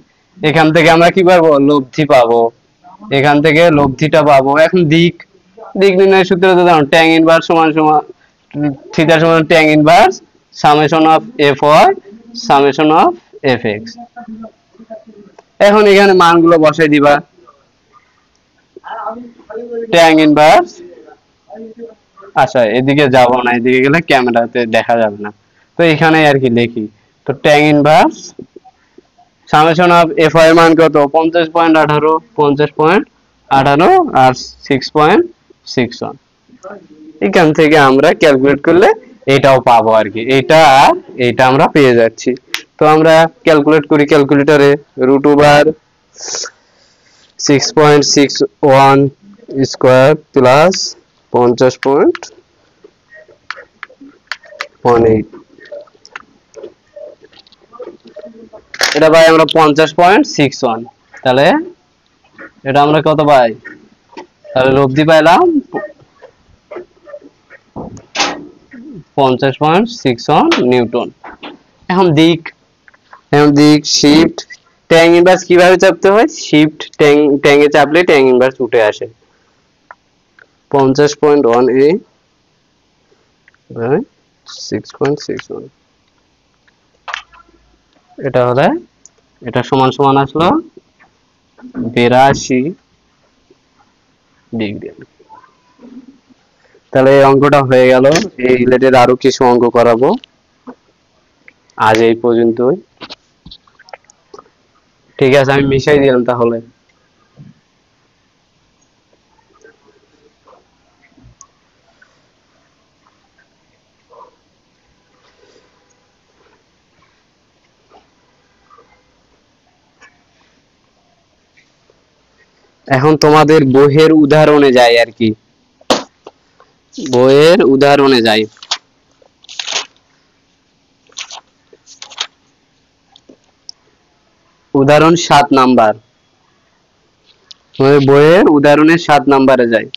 এখান থেকে আমরা কি পাবো? লব্ধি পাবো। এখান থেকে লব্ধিটা পাবো। এখন দিক নির্ণয়ের সূত্র তো জানো, ট্যান ইনভার্স সমান সমান থিটা সমান tan inverse summation of F Y summation of F X. এখন এখানে মানগুলো বসাই দিবা। ট্যান ইনভার্স, আচ্ছা এদিকে যাব না, এদিকে গেলে ক্যামেরাতে দেখা যাবে না, তো এখানে আর কি লিখি। তো tan inverse summation of F এর মান কত? 50.18, 50.18 আর 6.61। এখান থেকে আমরা ক্যালকুলেট করলে এটাও পাবো আর কি, এটা আর এটা আমরা পেয়ে যাচ্ছি। তো আমরা ক্যালকুলেট করি ক্যালকুলেটরে, রুট ওভার 6.61 স্কয়ার প্লাস 50.18, এটা পাই আমরা 50.61। তাহলে এটা আমরা কত পাই? তাহলে লব্ধি পাইলাম 50.61 নিউটন। এখন দিক শিফট ট্যান ইনভার্স কিভাবে চাপতে হয়? শিফট ট্যান এ চাপলে ট্যান ইনভার্স উঠে আসে। 50.18 বাই 6.61, এটা হলে এটা সমান সমান আসলো 82 ডিগ্রি। তাহলে এই অঙ্কটা হয়ে গেল। এই রিলেটেড আরো কিছু অঙ্ক করাবো। আজ এই পর্যন্তই। ঠিক আছে, আমি মিশাই দিলাম তাহলে। এখন তোমাদের বইয়ের উদাহরণে যাই আর কি, বইয়ের উদাহরণে যাই। উদাহরণ 7 নাম্বার, বইয়ের উদাহরণের 7 নাম্বারে যাই।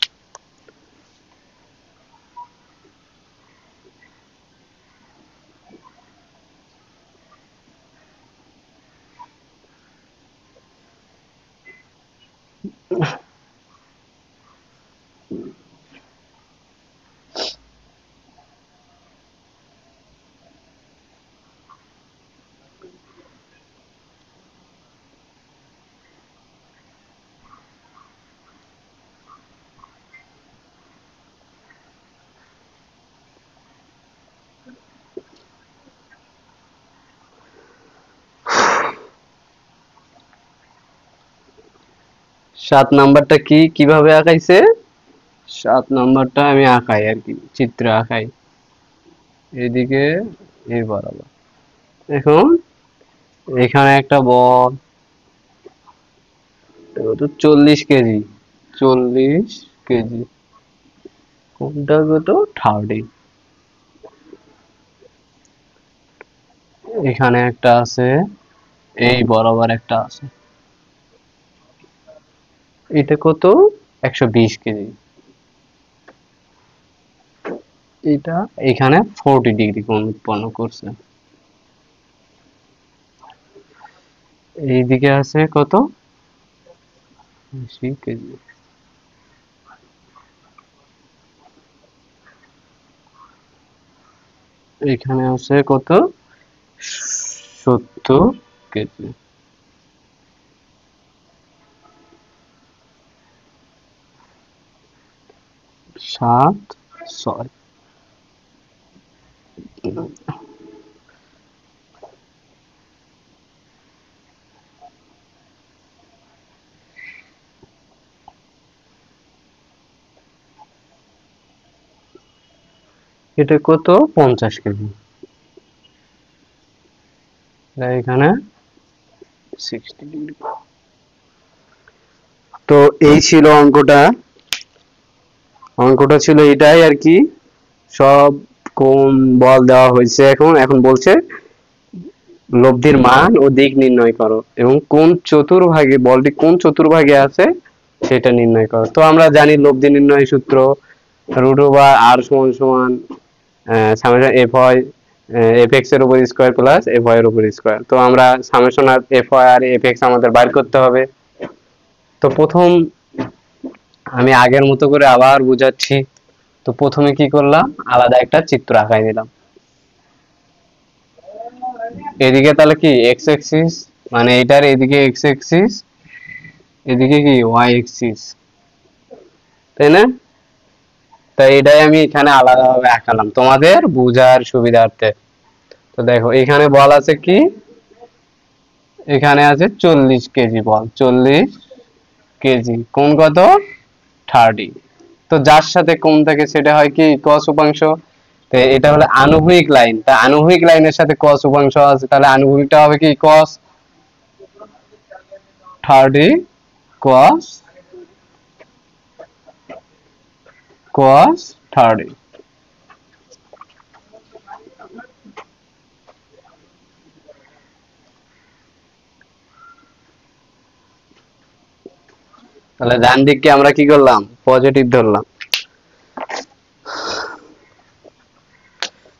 সাত নাম্বারটা কিভাবে আঁকাইছে? 7 নাম্বারটা আমি আঁকাই আর কি, চিত্র আঁকাই এদিকে এই বরাবর। এখন এখানে একটা বল, কত? 40 কেজি, 40 কেজি, কোনটা কত? 30। এখানে একটা আছে, এই বরাবর একটা আছে, এটা কত? 120 কেজি। এটা এখানে 40 ডিগ্রি কোণ উৎপন্ন করছে। এইদিকে আছে কত? 80 কেজি। এখানে আছে কত? 70 কেজি। 7, 6। এটা কত 50 কেজি, এখানে 60 ডিগ্রি। তো এই ছিল অঙ্কটা, অঙ্কটা ছিল এটাই আর কি। সব কোন বল দেওয়া হয়েছে, এখন এখন বলছে লব্ধির মান ও দিক নির্ণয় করো এবং কোন চতুর্ভাগে বলটি কোন চতুর্ভাগে আছে সেটা নির্ণয় করো। তো আমরা জানি লব্ধি নির্ণয় সূত্র রুট ওভার আর সমান সমান সামেশন এফ হয় এফ এক্স এর উপর স্কয়ার প্লাস এফ ওয়াই এর উপর স্কয়ার। তো আমরা সামেশন আর এফ ওয়াই আর এফ এক্স আমাদের বাইর করতে হবে। তো প্রথম আমি আগের মতো করে আবার বুঝাচ্ছি। তো প্রথমে কি করলাম, আলাদা একটা চিত্র আঁকাই দিলাম। এদিকে তাহলে কি এক্স এক্সিস, মানে এটার এদিকে এক্স এক্সিস, এদিকে কি ওয়াই এক্সিস, তাই না? তাই এটাই আমি এখানে আলাদাভাবে আঁকালাম তোমাদের বোঝার সুবিধার্থে। তো দেখো এখানে বল আছে কি, এখানে আছে 40 কেজি বল, 40 কেজি, কোণ কত 30। তো যার সাথে কোণ থাকে সেটা হয় কি cos উপাংশ। তো এটা হলো আনুভূমিক লাইন, তা আনুভূমিক লাইনের সাথে cos উপাংশ আছে, তাহলে আনুভূমিকটা হবে কি cos 30 cos 30। তাহলে ডান দিককে আমরা কি করলাম, পজিটিভ ধরলাম।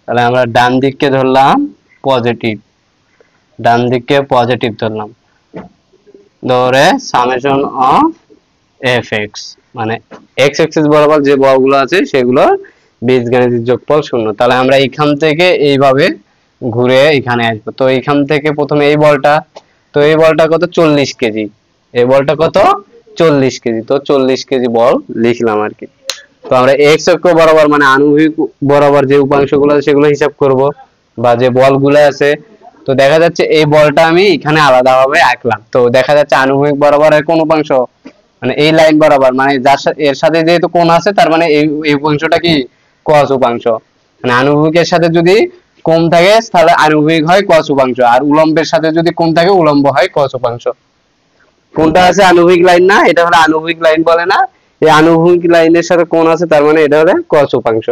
তাহলে আমরা ডান দিককে ধরলাম পজিটিভ, ডান দিককে পজিটিভ ধরলাম, ধরে সামেশন অফ এফ এক্স, মানে এক্স এক্সিস বরাবর যে বলগুলো আছে সেগুলো বীজগাণিতিক যোগফল 0। তাহলে আমরা এখান থেকে এইভাবে ঘুরে এখানে আসবো। তো এখান থেকে প্রথমে এই বলটা, তো এই বলটা কত 40 কেজি, এই বলটা কত 40 কেজি। তো 40 কেজি বল লিখলাম আর কি। তো আমরা এক্স অক্ষ বরাবর মানে আনুভূমিক বরাবর যে উপাংশগুলো আছে সেগুলো হিসাব করব, বা যে বলগুলো আছে। তো দেখা যাচ্ছে এই বলটা আমি এখানে আলাদাভাবে আঁকলাম। তো দেখা যাচ্ছে আনুভূমিক বরাবরের কোন উপাংশ, মানে এই লাইন বরাবর, মানে যার সাথে এর সাথে যেহেতু কোণ আছে তার মানে এই উপাংশটা কি cos উপাংশ। মানে আনুভূমিকের সাথে যদি কোণ থাকে তাহলে আনুভূমিক হয় cos উপাংশ, আর উলম্বের সাথে যদি কোণ থাকে উলম্ব হয় cos উপাংশ। কোনটা আছে আনুভূমিক লাইন না, এটা হলো আনুভূমিক লাইন বলে না, এই আনুভূমিক লাইনের সাথে কোণ আছে তার মানে এটা হলো cos উপাংশ।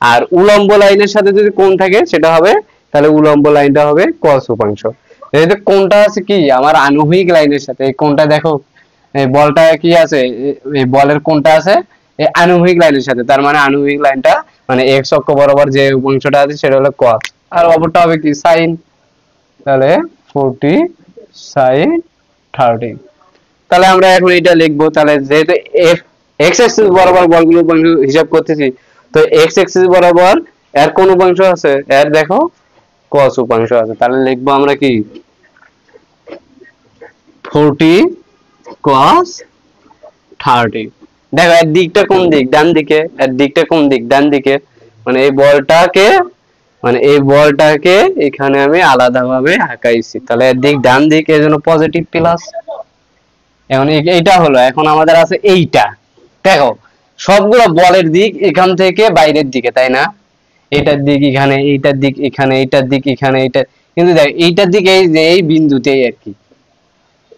আর উলম্ব লাইনের সাথে যদি কোণ থাকে সেটা হবে, তাহলে উলম্ব লাইনটা হবে cos উপাংশ। যেহেতু কোণটা আছে কি আমার আনুভূমিক লাইনের সাথে, এই কোণটা দেখো এই বলটা কি আছে, এই বলের কোণটা আছে এই আনুভূমিক লাইনের সাথে, তার মানে আনুভূমিক লাইনটা মানে এক্স অক্ষ বরাবর যে উপাংশটা আছে সেটা হলো cos, আর অপরটা হবে কি sin। তাহলে 40 sin 30। তাহলে আমরা এখন এটা লিখবো। তাহলে যেহেতু এফ এক্স অ্যাক্সিস বরাবর বলগুলো উপাংশ হিসাব করতেছি, তো এক্স অ্যাক্সিস বরাবর এর কোন উপাংশ আছে, এর দেখো cos উপাংশ আছে। তাহলে লিখবো আমরা কি 40 cos 30। দেখো এর দিকটা কোন দিক, ডান দিকে, এর দিকটা কোন দিক, ডান দিকে, মানে এই বলটাকে, মানে এই বলটাকে এখানে আমি আলাদাভাবে আঁকাইছি। তাহলে এর দিক ডান দিক, এর জন্য পজিটিভ প্লাস। এখন এইটা হলো, এখন আমাদের আছে এইটা। দেখো সবগুলো বলের দিক এখান থেকে বাইরের দিকে, তাই না? এইটার দিক এখানে, এইটার দিক এখানে, এইটার দিক এখানে, এইটা, কিন্তু দেখ এইটার দিক এই যে এই বিন্দুতেই আর কি।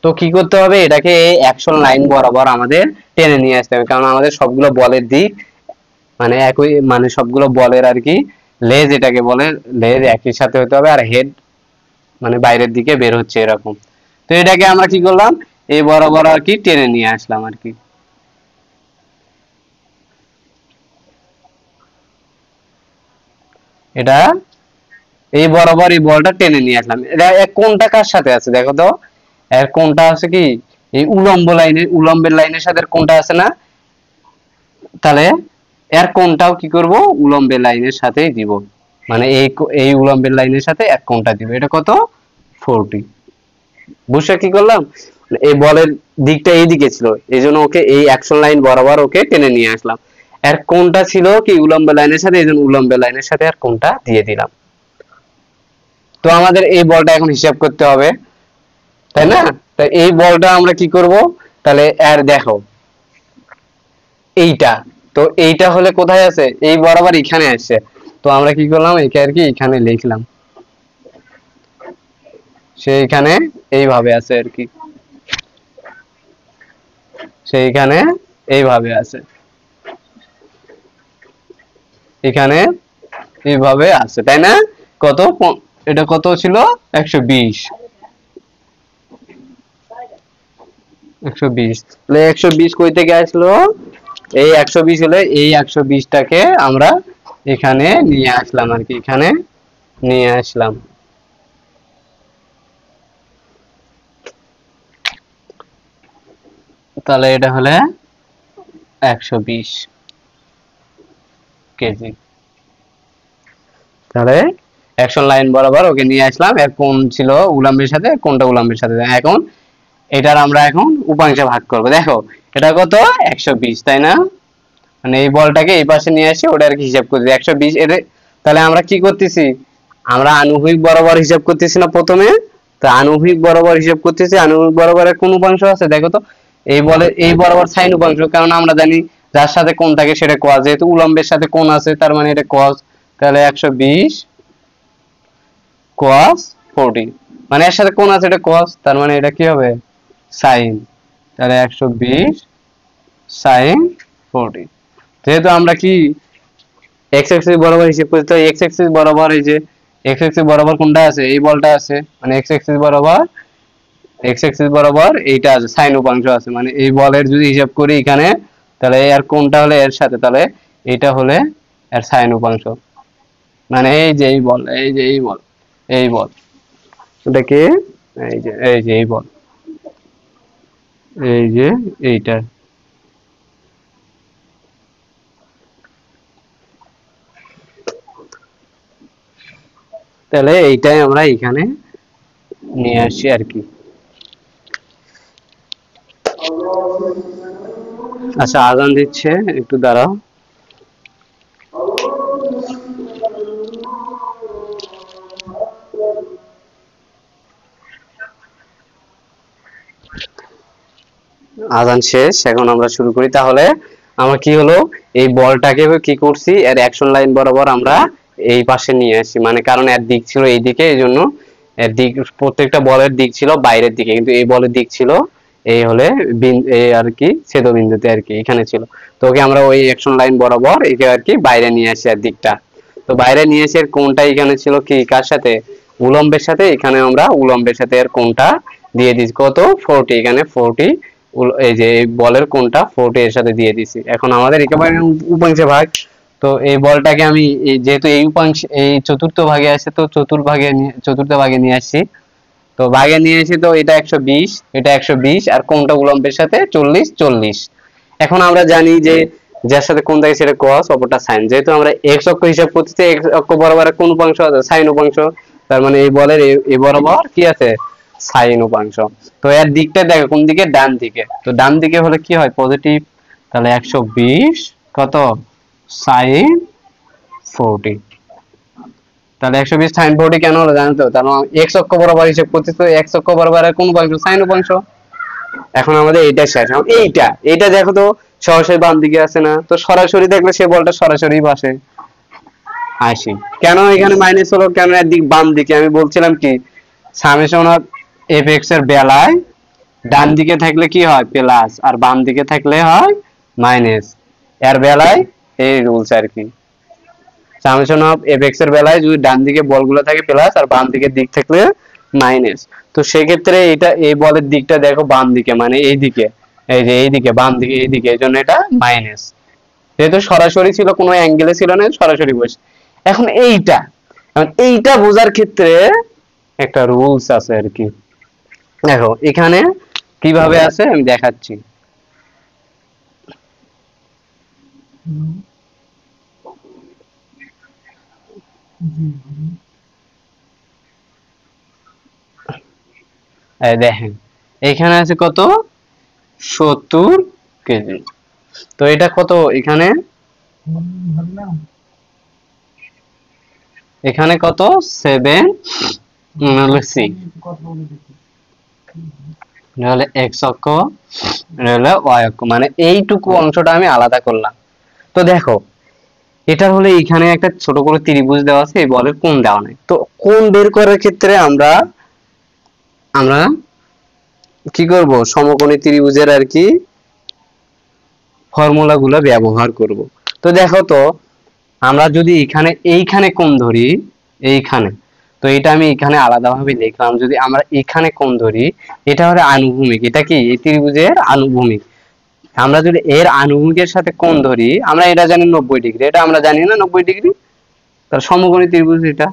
তো কি করতে হবে, এটাকে এই অ্যাকশন লাইন বরাবর আমাদের টেনে নিয়ে আসতে হবে, কারণ আমাদের সবগুলো বলের দিক মানে একই, মানে সবগুলো বলের আর কি লেজ, এটাকে বলে লেজ একই সাথে হতে হবে, আর হেড মানে বাইরের দিকে বের হচ্ছে এরকম। তো এটাকে আমরা কি করলাম, এই বরাবর আর কি টেনে নিয়ে আসলাম আর কি। এটা এই বরাবর এই বলটা টেনে নিয়ে আসলাম। এটা কোনটা কার সাথে আছে দেখো তো, এর কোনটা আছে কি এই উলম্ব লাইনের, উলম্বের লাইনের সাথে কোনটা আছে না, তাহলে এর কোনটাও কি করব উলম্বের লাইনের সাথেই দিব, মানে এই উলম্বের লাইনের সাথে এক কোনটা দিব। এটা কত 40। বুঝছো কি করলাম, এই বলের দিকটা এই দিকে ছিল, এই জন্য ওকে এই অ্যাকশন লাইন বরাবর ওকে টেনে নিয়ে আসলাম। এর কোনটা ছিল কি উলম্ব লাইনের সাথে, এই জন্য উলম্ব লাইনের সাথে আর কোনটা দিয়ে দিলাম। তো আমাদের এই বলটা এখন হিসাব করতে হবে, তাই না? তো এই বলটা আমরা কি করব, তাহলে এর দেখো এইটা, তো এইটা হলে কোথায় আছে, এই বরাবর এখানে আসছে, তো আমরা কি করলাম, একে আর কি এখানে লিখলাম, সেইখানে এইভাবে আছে আর কি, সেইখানে এইভাবে আছে, এখানে এইভাবে আছে, তাই না? কত, এটা কত ছিল, 120, 120, তাহলে 120 কই থেকে আসলো, এই 120 হলে এই 120টাকে আমরা এখানে নিয়ে আসলাম আর কি, এখানে নিয়ে আসলাম। তাহলে এটা হলে 120 কেজি। তাহলে অ্যাকশন লাইন বরাবর ওকে নিয়ে আসলাম, এর কোণ ছিল উল্লম্বের সাথে, কোণটা উল্লম্বের সাথে। এখন এটার আমরা এখন উপাংশে ভাগ করব। দেখো এটা কত, 120, তাই না? মানে এই বলটাকে এই পাশে নিয়ে আসি, ওটা আর কি হিসাব করছি 120 এর। তাহলে আমরা কি করতেছি, আমরা আনুভূমিক বরাবর হিসাব করতেছি না প্রথমে, তো আনুভূমিক বরাবর হিসাব করতেছি। আনুভূমিক বরাবরের কোন উপাংশ আছে দেখো তো, এই বলে এই বরাবর সাইন উপাংশ, কারণ আমরা জানি যার সাথে কোণ থাকে সেটা cos, যেহেতু উলম্বের সাথে কোণ আছে তার মানে এটা cos। তাহলে 120 cos 40, মানে এর সাথে কোণ আছে এটা cos, তার মানে এটা কি হবে, sin। তাহলে 120 sin 40। যেহেতু আমরা কি x axis বরাবর হিসাব করতে, তো x axis বরাবর এই যে x axis বরাবর কোনটা আছে, এই বলটা আছে, মানে x axis বরাবর এইটা আছে, sin উপাংশ আছে, মানে এই বলের যদি হিসাব করি এখানে, তাহলে এর কোনটা হলে এর সাথে, তাহলে এটা হলে এর sin উপাংশ, মানে এই যে এই বল, এই যে এই বল, এই বল, এটা কি, এই যে এই বল, এই যে এইটা। তাহলে এইটাই আমরা এখানে নিয়ে আসি আর কি। আচ্ছা আজান দিচ্ছে, একটু দাঁড়াও। আজান শেষ, এখন আমরা শুরু করি। তাহলে আমরা কি হলো, এই বলটাকে কি করছি, এর অ্যাকশন লাইন বরাবর আমরা এই পাশে নিয়ে আসি, মানে কারণ এর দিক ছিল এইদিকে, এই জন্য এর দিক, প্রত্যেকটা বলের দিক ছিল বাইরের দিকে, কিন্তু এই বলের দিক ছিল এই হলে এই আর কি ছেদবিন্দুতে আর কি, এখানে ছিল। তো ওকে আমরা ওই অ্যাকশন লাইন বরাবর একে আর কি বাইরে নিয়ে আসি আর দিকটা। তো বাইরে নিয়ে এসে কোণটা এখানে ছিল কি কার সাথে, উলম্বের সাথে, এখানে আমরা উলম্বের সাথে এর কোণটা দিয়ে দিচ্ছি কত, 40, এখানে 40, এই যে বলের কোণটা 40 এর সাথে দিয়ে দিছি। এখন আমাদের একেবারে উপাংশে ভাগ, তো এই বলটাকে আমি যেহেতু এই উপাংশ এই চতুর্থ ভাগে আছে, তো চতুর্থ ভাগে নিয়ে আসছি। তো ভাগে নিয়ে এসে তো এটা 120, এটা 120, আর কোণটা উলম্বের সাথে 40 40। এখন আমরা জানি যে যার সাথে কোণ থাকে সেটা cos, অপরটা sin। যেহেতু আমরা x অক্ষ হিসাব করতেছি, x অক্ষ বরাবর কোন উপাংশ আছে, sin উপাংশ, তার মানে এই বলের এই বরাবর কি আছে, sin উপাংশ। তো এর দিকটা দেখো কোন দিকে, ডান দিকে। তো ডান দিকে হলে কি হয়, পজিটিভ। তাহলে 120 কত, sin 40। তাহলে 120 sin 40 কেন হলো জানো তো, তাহলে x অক্ষ বরাবর হিসাব করতেছি, তো x অক্ষ বরাবর কোন উপাংশ, sin উপাংশ। এখন আমাদের এইটা শেষ, এইটা দেখো তো সরাসরি বাম দিকে আছে না, তো সরাসরি দেখলে সে বলটা সরাসরি পাশে আসি। কেন এখানে মাইনাস হলো, কেন এর দিক বাম দিকে, আমি বলছিলাম কি সামেশন অফ fx এর বেলায় ডান দিকে থাকলে কি হয় প্লাস, আর বাম দিকে থাকলে হয় মাইনাস। এর বেলায় এই রুলস আর কি, সামেশন অফ fx এর বেলায় যদি ডান দিকে বলগুলো থাকে প্লাস, আর বাম দিকের দিক থাকলে মাইনাস। তো সেক্ষেত্রে এটা এই বলের দিকটা দেখো বাম দিকে, মানে এই দিকে, এই যে এইদিকে বাম দিকে, এইদিকে, এই জন্য এটা মাইনাস। যেহেতু সরাসরি ছিল, কোনো অ্যাঙ্গেলে ছিল না, সরাসরি বসে। এখন এইটা বোঝার ক্ষেত্রে একটা রুলস আছে আর কি। দেখো এখানে কিভাবে আছে আমি দেখাচ্ছি। দেখেন এখানে আছে কত, 70 কেজি। তো এটা কত, এখানে কত, 7 সি, হলে x অক্ষ, হলে y অক্ষ, মানে এইটুকু অংশটা আমি আলাদা করলাম। তো দেখো এটা হলে এখানে একটা ছোট করে ত্রিভুজ দেওয়া আছে, এই বলের কোণ দেওয়া নাই। তো কোণ বের করার ক্ষেত্রে আমরা আমরা কি করব, সমকোণী ত্রিভুজের আর কি ফর্মুলা গুলো ব্যবহার করব। তো দেখো তো, আমরা যদি এইখানে কোণ ধরি, এইখানে, তো এটা আমি এখানে আলাদাভাবে লিখলাম, যদি আমরা এখানে কোণ ধরি, এটা হলো আনুভূমিক, এটা কি এই ত্রিভুজের আনুভূমিক। আমরা যদি এর আনুভূমিকের সাথে কোণ ধরি, আমরা এটা জানি 90°, এটা আমরা জানি না 90°, তার সমকোণী ত্রিভুজ এটা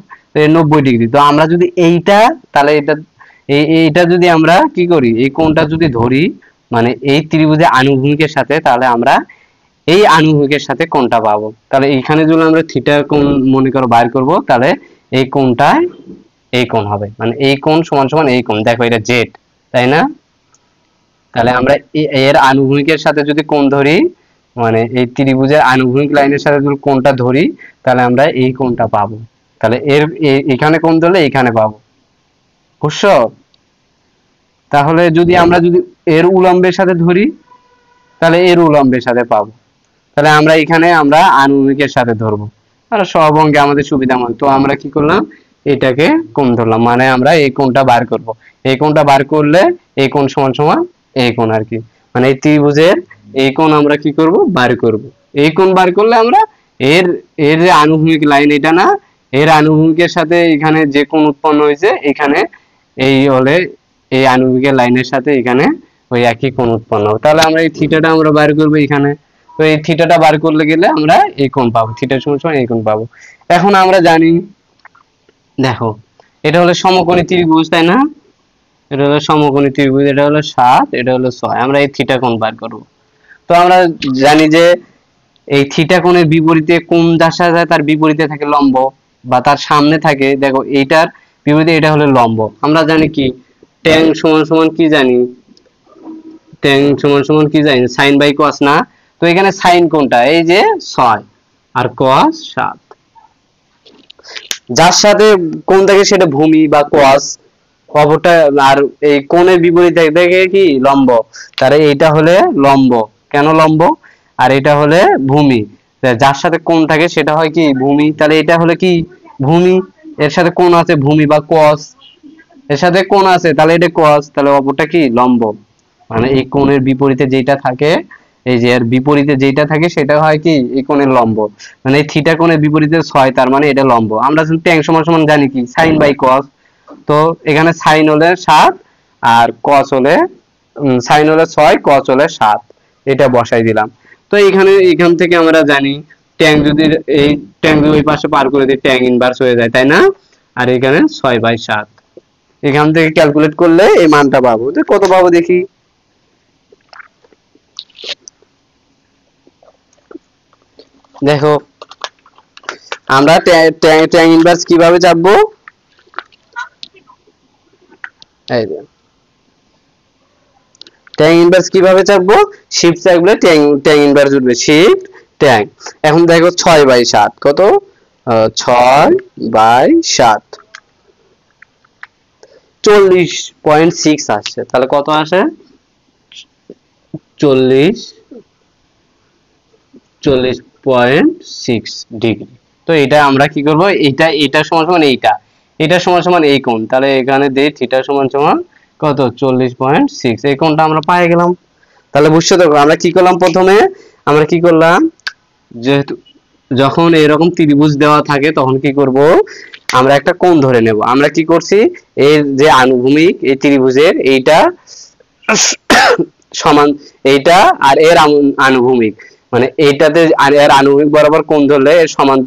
90°। তো আমরা যদি এইটা, তাহলে এইটা যদি আমরা কি করি, এই কোণটা যদি ধরি, মানে এই ত্রিভুজের আনুভূমিকের সাথে, তাহলে আমরা এই আনুভূমিকের সাথে কোণটা পাবো। তাহলে এইখানে যদি আমরা থিটা কোণ মনে করো বাইর করব, তাহলে এই কোণটায় এই কোণ হবে, মানে এই কোণ সমান সমান এই কোণ। দেখো এটা জেড, তাই না? তাহলে আমরা এর আনুভূমিকের সাথে যদি কোণ ধরি, মানে এই ত্রিভুজের আনুভূমিক লাইনের সাথে যদি কোণটা ধরি, তাহলে আমরা এই কোণটা পাবো। তাহলে এখানে কোণ ধরলে এখানে পাবো, বুঝছো? তাহলে যদি আমরা যদি এর উলম্বের সাথে ধরি, তাহলে এর উলম্বের সাথে পাবো। তাহলে আমরা এখানে আমরা আনুভূমিকের সাথে ধরবো, আর সব অঙ্কে আমাদের সুবিধা মতো। তো আমরা কি করলাম, এটাকে কোণ ধরলাম, মানে আমরা এই কোণটা বার করব। এই কোণটা বার করলে এই কোণ সমান সমান এই কোণ আর কি, মানে এই ত্রিভুজের এই কোণ আমরা কি করব, বার করব। এই কোণ বার করলে আমরা এর এর যে আনুভূমিক লাইন, এটা না, এর আনুভূমিকের সাথে এখানে যে কোণ উৎপন্ন হয়েছে, এখানে এই হলে এই আনুভূমিকের লাইনের সাথে এখানে ওই একই কোণ উৎপন্ন হবে। তাহলে আমরা এই থিটাটা আমরা বার করব এখানে। তো এই থিটাটা বার করলে গেলে আমরা এই কোণ পাবো, থিটার সমান সমান এই কোণ পাবো। এখন আমরা জানি, দেখো এটা হলো সমকোণী ত্রিভুজ, তাই না? এটা হলো সমকোণী ত্রিভুজ, এটা হলো 7, এটা হলো 6, আমরা এই থিটা কোণ বার করব। তো আমরা জানি যে এই থিটা কোণের বিপরীতে কোণ যার সাথে যায় তার বিপরীতে থাকে লম্ব, বা তার সামনে থাকে, দেখো এইটার বিপরীতে এটা হলো লম্ব। আমরা জানি কি ট্যান সমান সমান কি জানি, ট্যান সমান সমান কি জানি, সাইন বাই কস না? তো এখানে সাইন কোণটা এই যে 6 আর কস 7, যার সাথে কোণ থাকে সেটা ভূমি বা কস, অপরটা আর এই কোণের বিপরীতে দেখে কি লম্ব। তাহলে এইটা হলে লম্ব, কেন লম্ব? আর এটা হলে ভূমি, যার সাথে কোণ থাকে সেটা হয় কি ভূমি। তাহলে এটা হলে কি ভূমি, এর সাথে কোণ আছে ভূমি বা কস, এর সাথে কোণ আছে, তাহলে এটা কস, তাহলে অপরটা কি লম্ব। মানে এই কোণের বিপরীতে যেটা থাকে, এই যে এর বিপরীতে যেটা থাকে সেটা হয় কি এই কোণের লম্ব। মানে এই থিটা কোণের বিপরীতে 6, তার মানে এটা লম্ব। আমরা ট্যান সমান সমান জানি কি সাইন বাই কস। তো এখানে সাইন হলে 7 আর কস হলে সাইন হলে 6, কস হলে 7, এটা বসাই দিলাম। তো এখান থেকে আমরা জানি ট্যান যদি এই ট্যান যদি ওই পাশে পার করে দিই, ট্যান ইনভার্স হয়ে যায়, তাই না? আর এখানে 6/7, এখান থেকে ক্যালকুলেট করলে এই মানটা পাবো। তো কত পাবো দেখি, দেখো আমরা ট্যান ইনভার্স কিভাবে চাপবো, এই যে ট্যান ইনভার্স কিভাবে চাপবো, শিফট চাপলে ট্যান ইনভার্স উঠবে, শিফট ট্যান। এখন দেখো 6/7 কত, 6/7 40.6 আসছে। তাহলে কত আসে, 40.6 ডিগ্রি। তো এটা আমরা কি করব, এটা সমান সমান এটা সমান সমান এই কোণ। তাহলে এখানে দেই থিটা সমান সমান কত, 40.6, এই কোণটা আমরা পেয়ে গেলাম। তাহলে বুঝছো তো, আমরা কি করলাম, প্রথমে আমরা কি করলাম, যেহেতু যখন এরকম ত্রিভুজ দেওয়া থাকে তখন কি করব, আমরা একটা কোণ ধরে নেব। আমরা কি করছি, এর যে আনুভূমিক এই ত্রিভুজের এইটা সমান, এইটা আর এর আনুভূমিক, মানে এইটাতে এর আনুভূমিক বরাবর কোণ ধরলে এর সমান,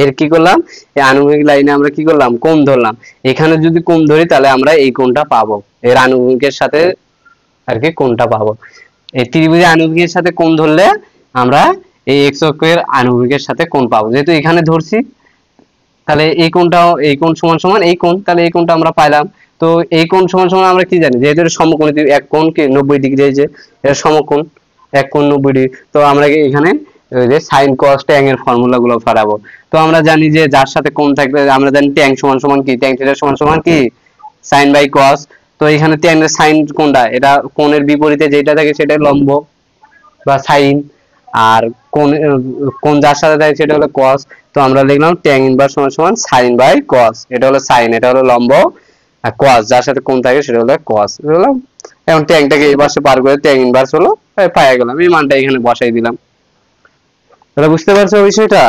এর কি করলাম, এই আনুভূমিক লাইনে আমরা কি করলাম, কোণ ধরলাম। এখানে যদি কোণ ধরি তাহলে আমরা এই কোণটা পাবো, এর আনুভূমিকের সাথে আর কি কোণটা পাবো। এই ত্রিভুজের আনুভূমিকের সাথে কোণ ধরলে আমরা এই এক্স অক্ষের আনুভূমিকের সাথে কোণ পাবো। যেহেতু এখানে ধরছি, তাহলে এই কোণটাও এই কোণ সমান সমান এই কোণ, তাহলে এই কোণটা আমরা পাইলাম। তো এই কোণ সমান সমান আমরা কি জানি, যেহেতু এটা সমকোণী, এক কোণ কি 90°, এই যে এটা সমকোণ, এক কোণ 90°। তো আমরা এখানে ওই যে সাইন কস ট্যান এর ফর্মুলা গুলো ফেরাবো। তো আমরা জানি যে যার সাথে কোণ থাকবে, আমরা জানি ট্যান সমান সমান কি, ট্যান থিটা সমান সমান কি সাইন বাই কস। তো এখানে ট্যান এর সাইন কোণটা, এটা কোণের বিপরীতে যেটা থাকে সেটা লম্ব বা সাইন। আর কোন কোন যার সাথে থাকে সেটা হলো cos। তো আমরা লিখলাম tan ইনভার্স সমান সমান sin বাই cos, এটা হলো sin, এটা হলো লম্ব, আর cos যার সাথে কোণ থাকে সেটা হলো cos, বুঝলাম। এখন ট্যাংটাকে এই পাশে পার করে tan ইনভার্স হলো, পাইয়া গেলাম, এই মানটা এখানে বসাই দিলাম। তাহলে বুঝতে পারছো বিষয়টা?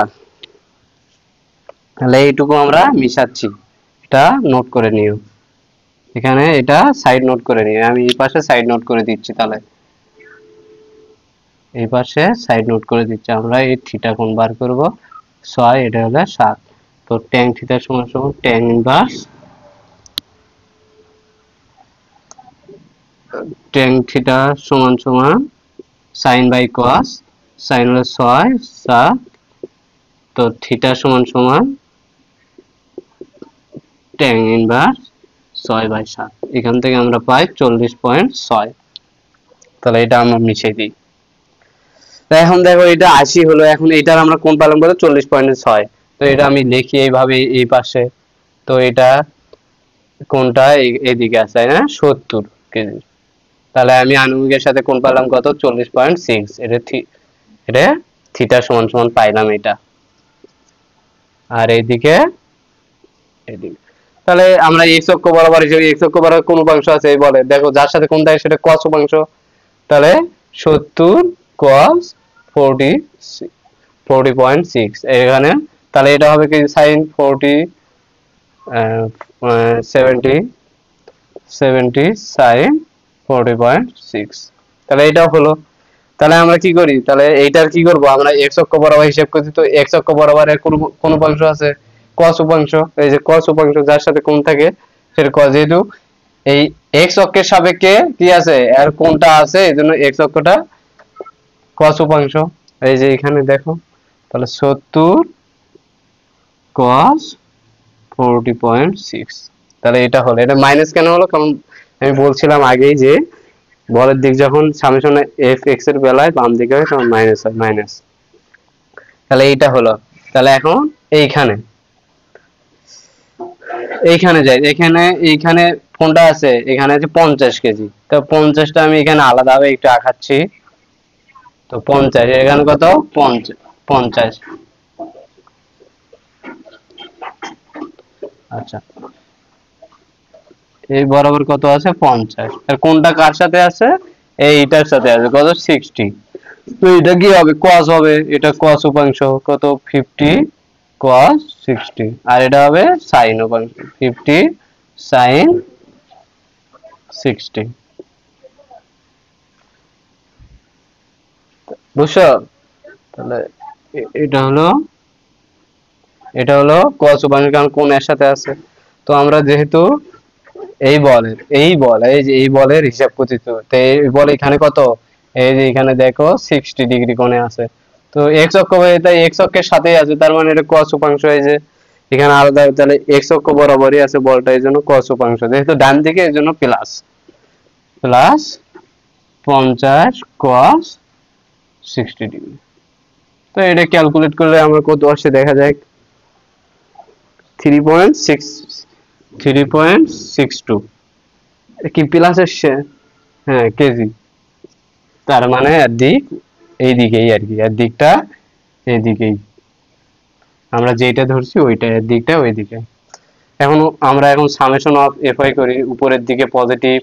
তাহলে এইটুকু আমরা মিশাচ্ছি, এটা নোট করে নিও, এখানে এটা সাইড নোট করে নিও, আমি এই পাশে সাইড নোট করে দিচ্ছি। তাহলে এই পাশে সাইড নোট করে দিচ্ছি, আমরা এই থিটা কোণ বার করব 6, এটা হলো 7। তো tan থিটা সমান সমান tan ইনভার্স tan থিটা সমান সমান sin বাই cos, sin হলো 6 7, তো থিটা সমান সমান tan ইনভার্স 6/7, এখান থেকে আমরা পাই 40.6। তাহলে এটা আমরা মিশিয়ে দিই। এখন দেখো এটা 80 হলো, এখন এটার আমরা কোণ পেলাম কত 40.6। তো এটা আমি লিখি এইভাবে এই পাশে, তো এটা কোণটা এইদিকে আছে তাই না 70 কেজি। তাহলে আমি আনুভূমিকের সাথে কোণ পেলাম কত 40.6, এটা থিটা সমান সমান পাইলাম এটা। আর এইদিকে তাহলে আমরা x অক্ষ বরাবর হিসেবে x অক্ষ বরাবর কোন উপাংশ আছে এই বলে, দেখো যার সাথে কোণ থাকে সেটা cos উপাংশ। তাহলে 70 cos 40.6 এখানে, তাহলে এটা হবে কি sin 70 sin 40.6, তাহলে এটাও হলো। তাহলে আমরা কি করি, তাহলে এইটার কি করব, আমরা x অক্ষ বরাবর হিসাব করছি, তো x অক্ষ বরাবরের কোন উপাংশ আছে cos উপাংশ, এই যে cos উপাংশ যার সাথে কোণ থাকে সেটা cos, যেহেতু এই x অক্ষের সাপেক্ষে কি আছে এর কোণটা আছে, এজন্য x অক্ষটা cos উপাংশ। এই যে এখানে দেখো, তাহলে 70 cos 40.6, তাহলে এটা হলো। এটা মাইনাস কেন হলো, কারণ আমি বলছিলাম আগেই যে বলের দিক যখন সামেশন এফ এক্স এর বেলায় বাম দিকে হয় তখন মাইনাস হয়, মাইনাস। তাহলে এইটা হলো। তাহলে এখন এইখানে যাই, এইখানে কোনটা আছে, এখানে আছে 50 কেজি, তো 50টা আমি এখানে আলাদাভাবে একটু আঁকাচ্ছি। তো 50 এখানে কত 50, আচ্ছা এই বরাবর কত আছে 50, আর কোনটা কার সাথে আছে এইটার সাথে আছে কত 60। তো এটা কি হবে cos হবে, এটা cos উপাংশ কত 50 cos 60, আর এটা হবে sin উপাংশ 50 sin 60, বুঝছো? তাহলে এটা হলো cos উপাংশ, কারণ কোন এর সাথে আছে। তো আমরা যেহেতু এই বলের হিসাব করছি, তো এই বল এখানে কত, এই যে এখানে দেখো 60 ডিগ্রি কোণে আছে, তো x অক্ষ তাই x অক্ষের সাথেই আছে, তার মানে এটা cos উপাংশ, এই যে এখানে আলাদা, তাহলে x অক্ষ বরাবরই আছে বলটা, এই জন্য cos উপাংশ, যেহেতু ডান দিকে এই জন্য প্লাস 50 cos 60 ডিগ্রি। তো এটা ক্যালকুলেট করলে আমরা কত আসছে দেখা যায় 3.62 কি প্লাস আসছে, হ্যাঁ কেজি, তার মানে এর দিক এইদিকেই আর কি, এর দিকটা এইদিকেই, আমরা যেটা ধরছি ওইটা এর দিকটা ওইদিকে। আমরা এখন সামেশন অফ এফ ওয়াই করি, উপরের দিকে positive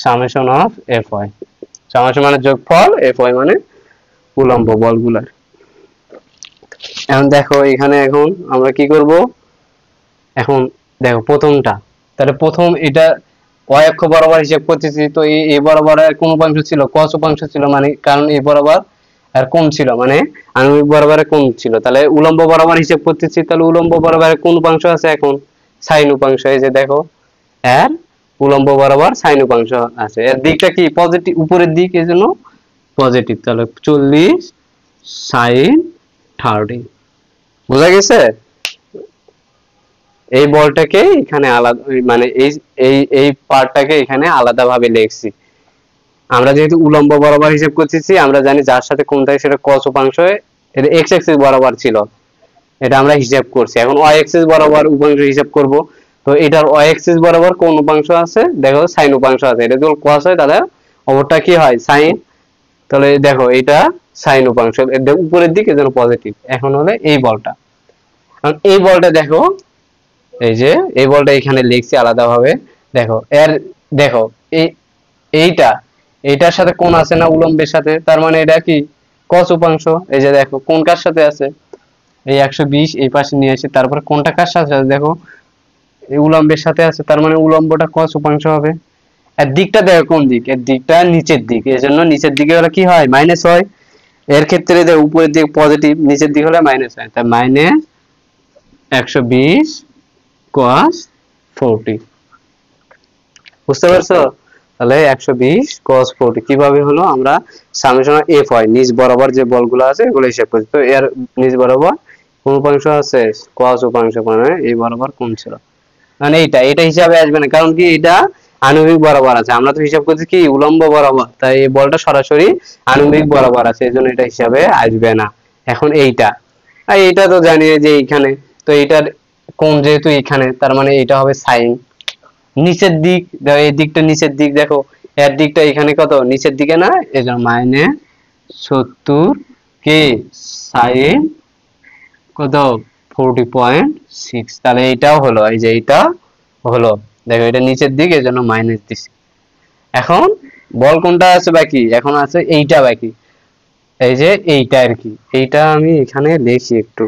summation of F Y, summation মানে যোগফল, এফ ওয়াই মানে উলম্ব বলগুলার। এখন দেখো এখানে এখন আমরা কি করব, এখন দেখো প্রথমটা, তাহলে প্রথম এটা y অক্ষ বরাবর হিসাব করতেছি, তো এই বরাবর কোন উপাংশ ছিল cos উপাংশ ছিল, মানে কারণ এই বরাবর আর কোণ ছিল, মানে আণবিক বরাবরে কোণ ছিল, তাহলে উলম্ব বরাবর হিসাব করতেছি, তাহলে উলম্ব বরাবরে কোন উপাংশ আছে এখন sin উপাংশ, এই যে দেখো এর উলম্ব বরাবর sin উপাংশ আছে, এর দিকটা কি পজিটিভ উপরের দিক, এজন্য পজিটিভ, তাহলে 40 sin 30, বুঝা গেছে? এই বলটাকে এখানে আলাদা, মানে এই পার্টটাকে এখানে আলাদাভাবে লিখছি। আমরা যেহেতু উলম্ব বরাবর হিসাব করতেছি, আমরা জানি যার সাথে কোণ থাকে সেটা cos উপাংশ, এটা x অ্যাক্সিস বরাবর ছিল, এটা আমরা হিসাব করছি। এখন y অ্যাক্সিস বরাবর উপাংশ হিসাব করব, তো এটার y অ্যাক্সিস বরাবর কোন উপাংশ আছে, দেখো sin উপাংশ আছে, এটা যদি cos হয় তাহলে অপরটা কি হয় sin, তাহলে দেখো এটা সাইন উপাংশ, উপরের দিক এজন্য পজিটিভ। এখন হলে এই বলটা, কারণ এই বলটা দেখো, এই যে এই বলটা এখানে লিখছি আলাদাভাবে, দেখো এর, দেখো এই এইটা, এইটার সাথে কোণ আছে না উলম্বের সাথে, তার মানে এটা কি cos উপাংশ। এই যে দেখো কোণ কার সাথে আছে, এই 120 এই পাশে নিয়ে আসি, তারপরে কোণটা কার সাথে আছে দেখো, এই উলম্বের সাথে আছে, তার মানে উলম্বটা cos উপাংশ হবে। এর দিকটা দেখো কোন দিক, এর দিকটা নিচের দিক, এজন্য নিচের দিকে হলে কি হয়, মাইনাস হয়। এর ক্ষেত্রে দেখো উপরের দিক পজিটিভ, নিচের দিক হলে মাইনাস হয়, তাই মাইনাস 120 cos 40। বুঝতে পারছো? তাহলে 120 cos 40 কিভাবে হলো, আমরা সামেশন এফ হয় নিচ বরাবর যে বলগুলো আছে এগুলো হিসাব করছি। তো এর নিচ বরাবর কোন উপাংশ আছে, cos উপাংশ, মানে এই বরাবর কোন ছিল, মানে এটা হিসাবে আসবে না, কারণ কি এটা আণবিক বরাবর আছে, আমরা তো হিসাব করছি কি উলম্ব বরাবর, তাই এই বলটা সরাসরি আণবিক বরাবর আছে, এজন্য এটা হিসাবে আসবে না। এখন এইটা, আর এইটা তো জানি যে এইখানে, তো এইটার কোণ যেহেতু এখানে, তার মানে এটা হবে সাইন নিচের দিক, দেখো এই দিকটা নিচের দিক, দেখো এর দিকটা এখানে কত নিচের দিকে না, এজন্য মাইনাস 70 কে সাইন কত 40.6। তাহলে এটাও হলো, এই যে এটা হলো, দেখো এটা নিচের দিক এজন্য মাইনাস দিছি। এখন বল কোনটা আছে বাকি, এখন আছে এইটা বাকি, এই যে এইটা আর কি, এইটা আমি এখানে লিখি একটু,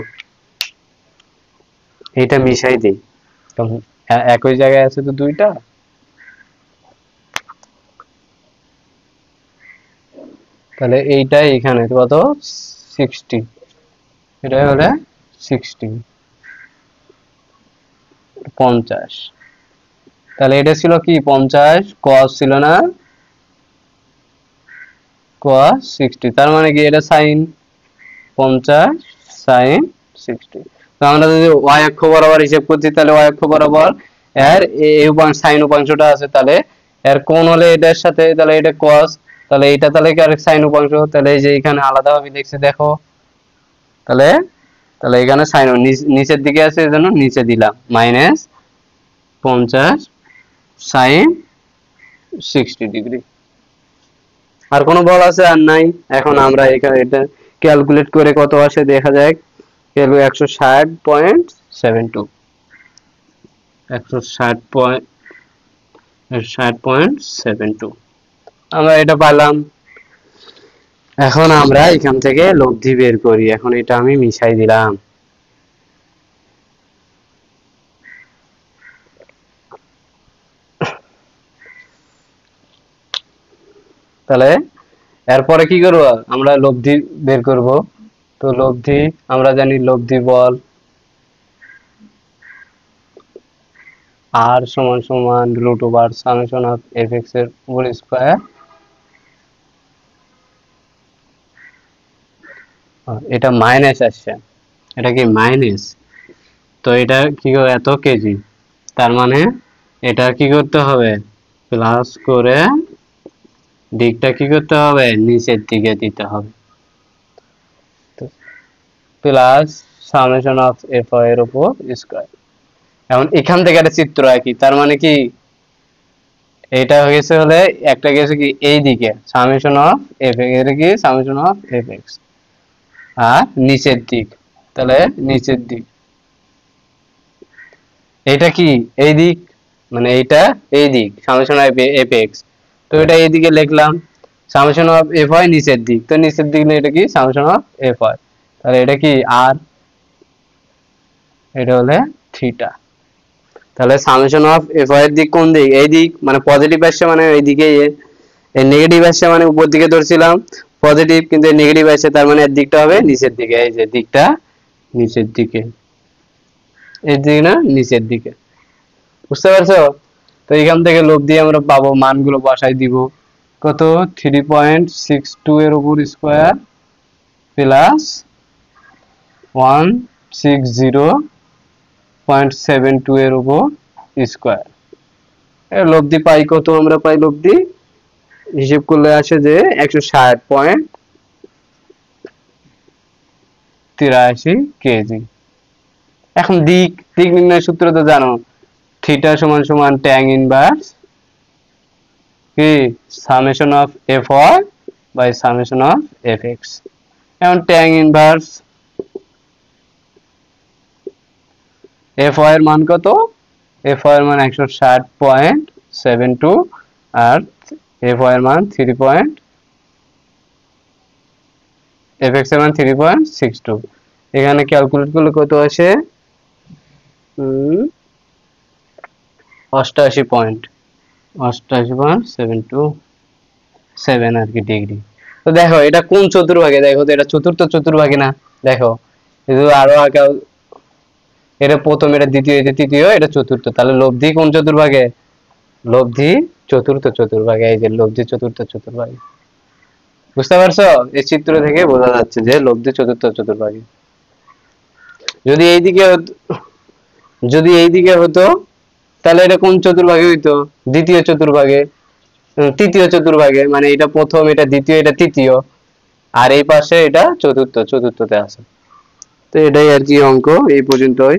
এইটা মিশাই দিই, কারণ একই জায়গায় আছে তো দুইটা। তাহলে এইটা এখানে কত 60, এটা হলে 60 50, তাহলে এটা ছিল কি 50 cos ছিল না, cos 60, তার মানে কি এটা sin 50 sin 60। তো আমরা যদি y অক্ষ বরাবর হিসাব করছি, তাহলে y অক্ষ বরাবর এর এই উপাংশ sin উপাংশটা আছে, তাহলে এর কোণ হলে এটার সাথে, তাহলে এটা cos, তাহলে এটা তাহলে কি আরেক sin উপাংশ, তাহলে এই যে এখানে আলাদাভাবে লিখছি দেখো, তাহলে তাহলে এখানে sin নিচের দিকে আছে এজন্য নিচে দিলাম মাইনাস 50 sin 60 ডিগ্রি। আর কোনো বল আছে আর নাই। এখন আমরা এখানে এটা ক্যালকুলেট করে কত আসে দেখা যায়, 160.72, 160.72 আমরা এটা পাইলাম। এখন আমরা এখান থেকে লব্ধি বের করি, এখন এটা আমি মিশাই দিলাম, তাহলে এরপরে কি করব, আমরা লব্ধি বের করব। তো লব্ধি আমরা জানি, লব্ধি বল r সমান সমান root over summation of fx এর হোল স্কয়ার, এটা মাইনাস আসছে, এটা কি মাইনাস, তো এটা কি এত কেজি, তার মানে এটা কি করতে হবে প্লাস করে দিকটা কি করতে হবে নিচের দিকে দিতে হবে, প্লাস সামেশন অফ এফ এর উপর স্কয়ার। এখন এখান থেকে একটা চিত্র আঁকি, তার মানে কি এটা হয়েছে হলে একটা গেছে কি এই দিকে সামেশন অফ এফ এর কি সামেশন অফ এফ এক্স, আর নিচের দিক, তাহলে নিচের দিক এটা কি এই দিক, মানে এইটা এই দিক সামেশন অফ এফ এক্স, তো এটা এই দিকে লিখলাম, সামেশন অফ এফ হয় নিচের দিক, তো নিচের দিক এটা কি সামেশন অফ এফ হয়, তাহলে এটা কি আর, এটা হলে থিটা। তাহলে সামেশন অফ এফ এর দিক কোন দিক, এই দিক, মানে পজিটিভ আসছে মানে এই দিকে, এই নেগেটিভ আসছে মানে উপর দিকে ধরছিলাম পজিটিভ, কিন্তু নেগেটিভ আসছে তার মানে এর দিকটা হবে নিচের দিকে, এই যে দিকটা নিচের দিকে, এই দিকে না নিচের দিকে। বুঝতে পারছো? তো এখান থেকে লব দিয়ে আমরা পাবো, মানগুলো বসাই দিব, কত 3.62 এর উপর স্কয়ার প্লাস 160.72 এর উপর স্কয়ার, এর লব্ধি পাই কত, আমরা পাই লব্ধি হিসেব করলে আসে যে 160.83 কেজি। এখন দিক নির্ণয়ের সূত্র তো জানো, থিটা সমান ট্যান ইনভার্স কি সামেশন অফ এফ হয় by summation of F X. এখন ট্যান ইনভার্স এফ ওয়াই এর মান কত? এফ ওয়াই এর মান 160.72 আর এফ ওয়াই এর মান 3. এফ এক্স এর মান 3.62। এখানে ক্যালকুলেট করলে কত আসে? 88.727 আর কি ডিগ্রি। তো দেখো এটা কোন চতুর্ভাগে, দেখো তো এটা চতুর্থ চতুর্ভাগে না? দেখো ಇದು আরো আগে, এটা প্রথম, এটা দ্বিতীয়, এটা তৃতীয়, এটা চতুর্থ, তাহলে লব্ধি কোন চতুর্ভাগে? লব্ধি চতুর্থ চতুর্ভাগে। এই যে লব্ধি চতুর্থ চতুর্ভাগে, বুঝতে পারছো? এই চিত্র থেকে বোঝা যাচ্ছে যে লব্ধি চতুর্থ চতুর্ভাগে। যদি এইদিকে হতো তাহলে এটা কোন চতুর্ভাগে হইতো? দ্বিতীয় চতুর্ভাগে, তৃতীয় চতুর্ভাগে, মানে এটা প্রথম, এটা দ্বিতীয়, এটা তৃতীয়, আর এই পাশে এটা চতুর্থতে আছে। তো এটাই আর কি অঙ্ক, এই পর্যন্তই।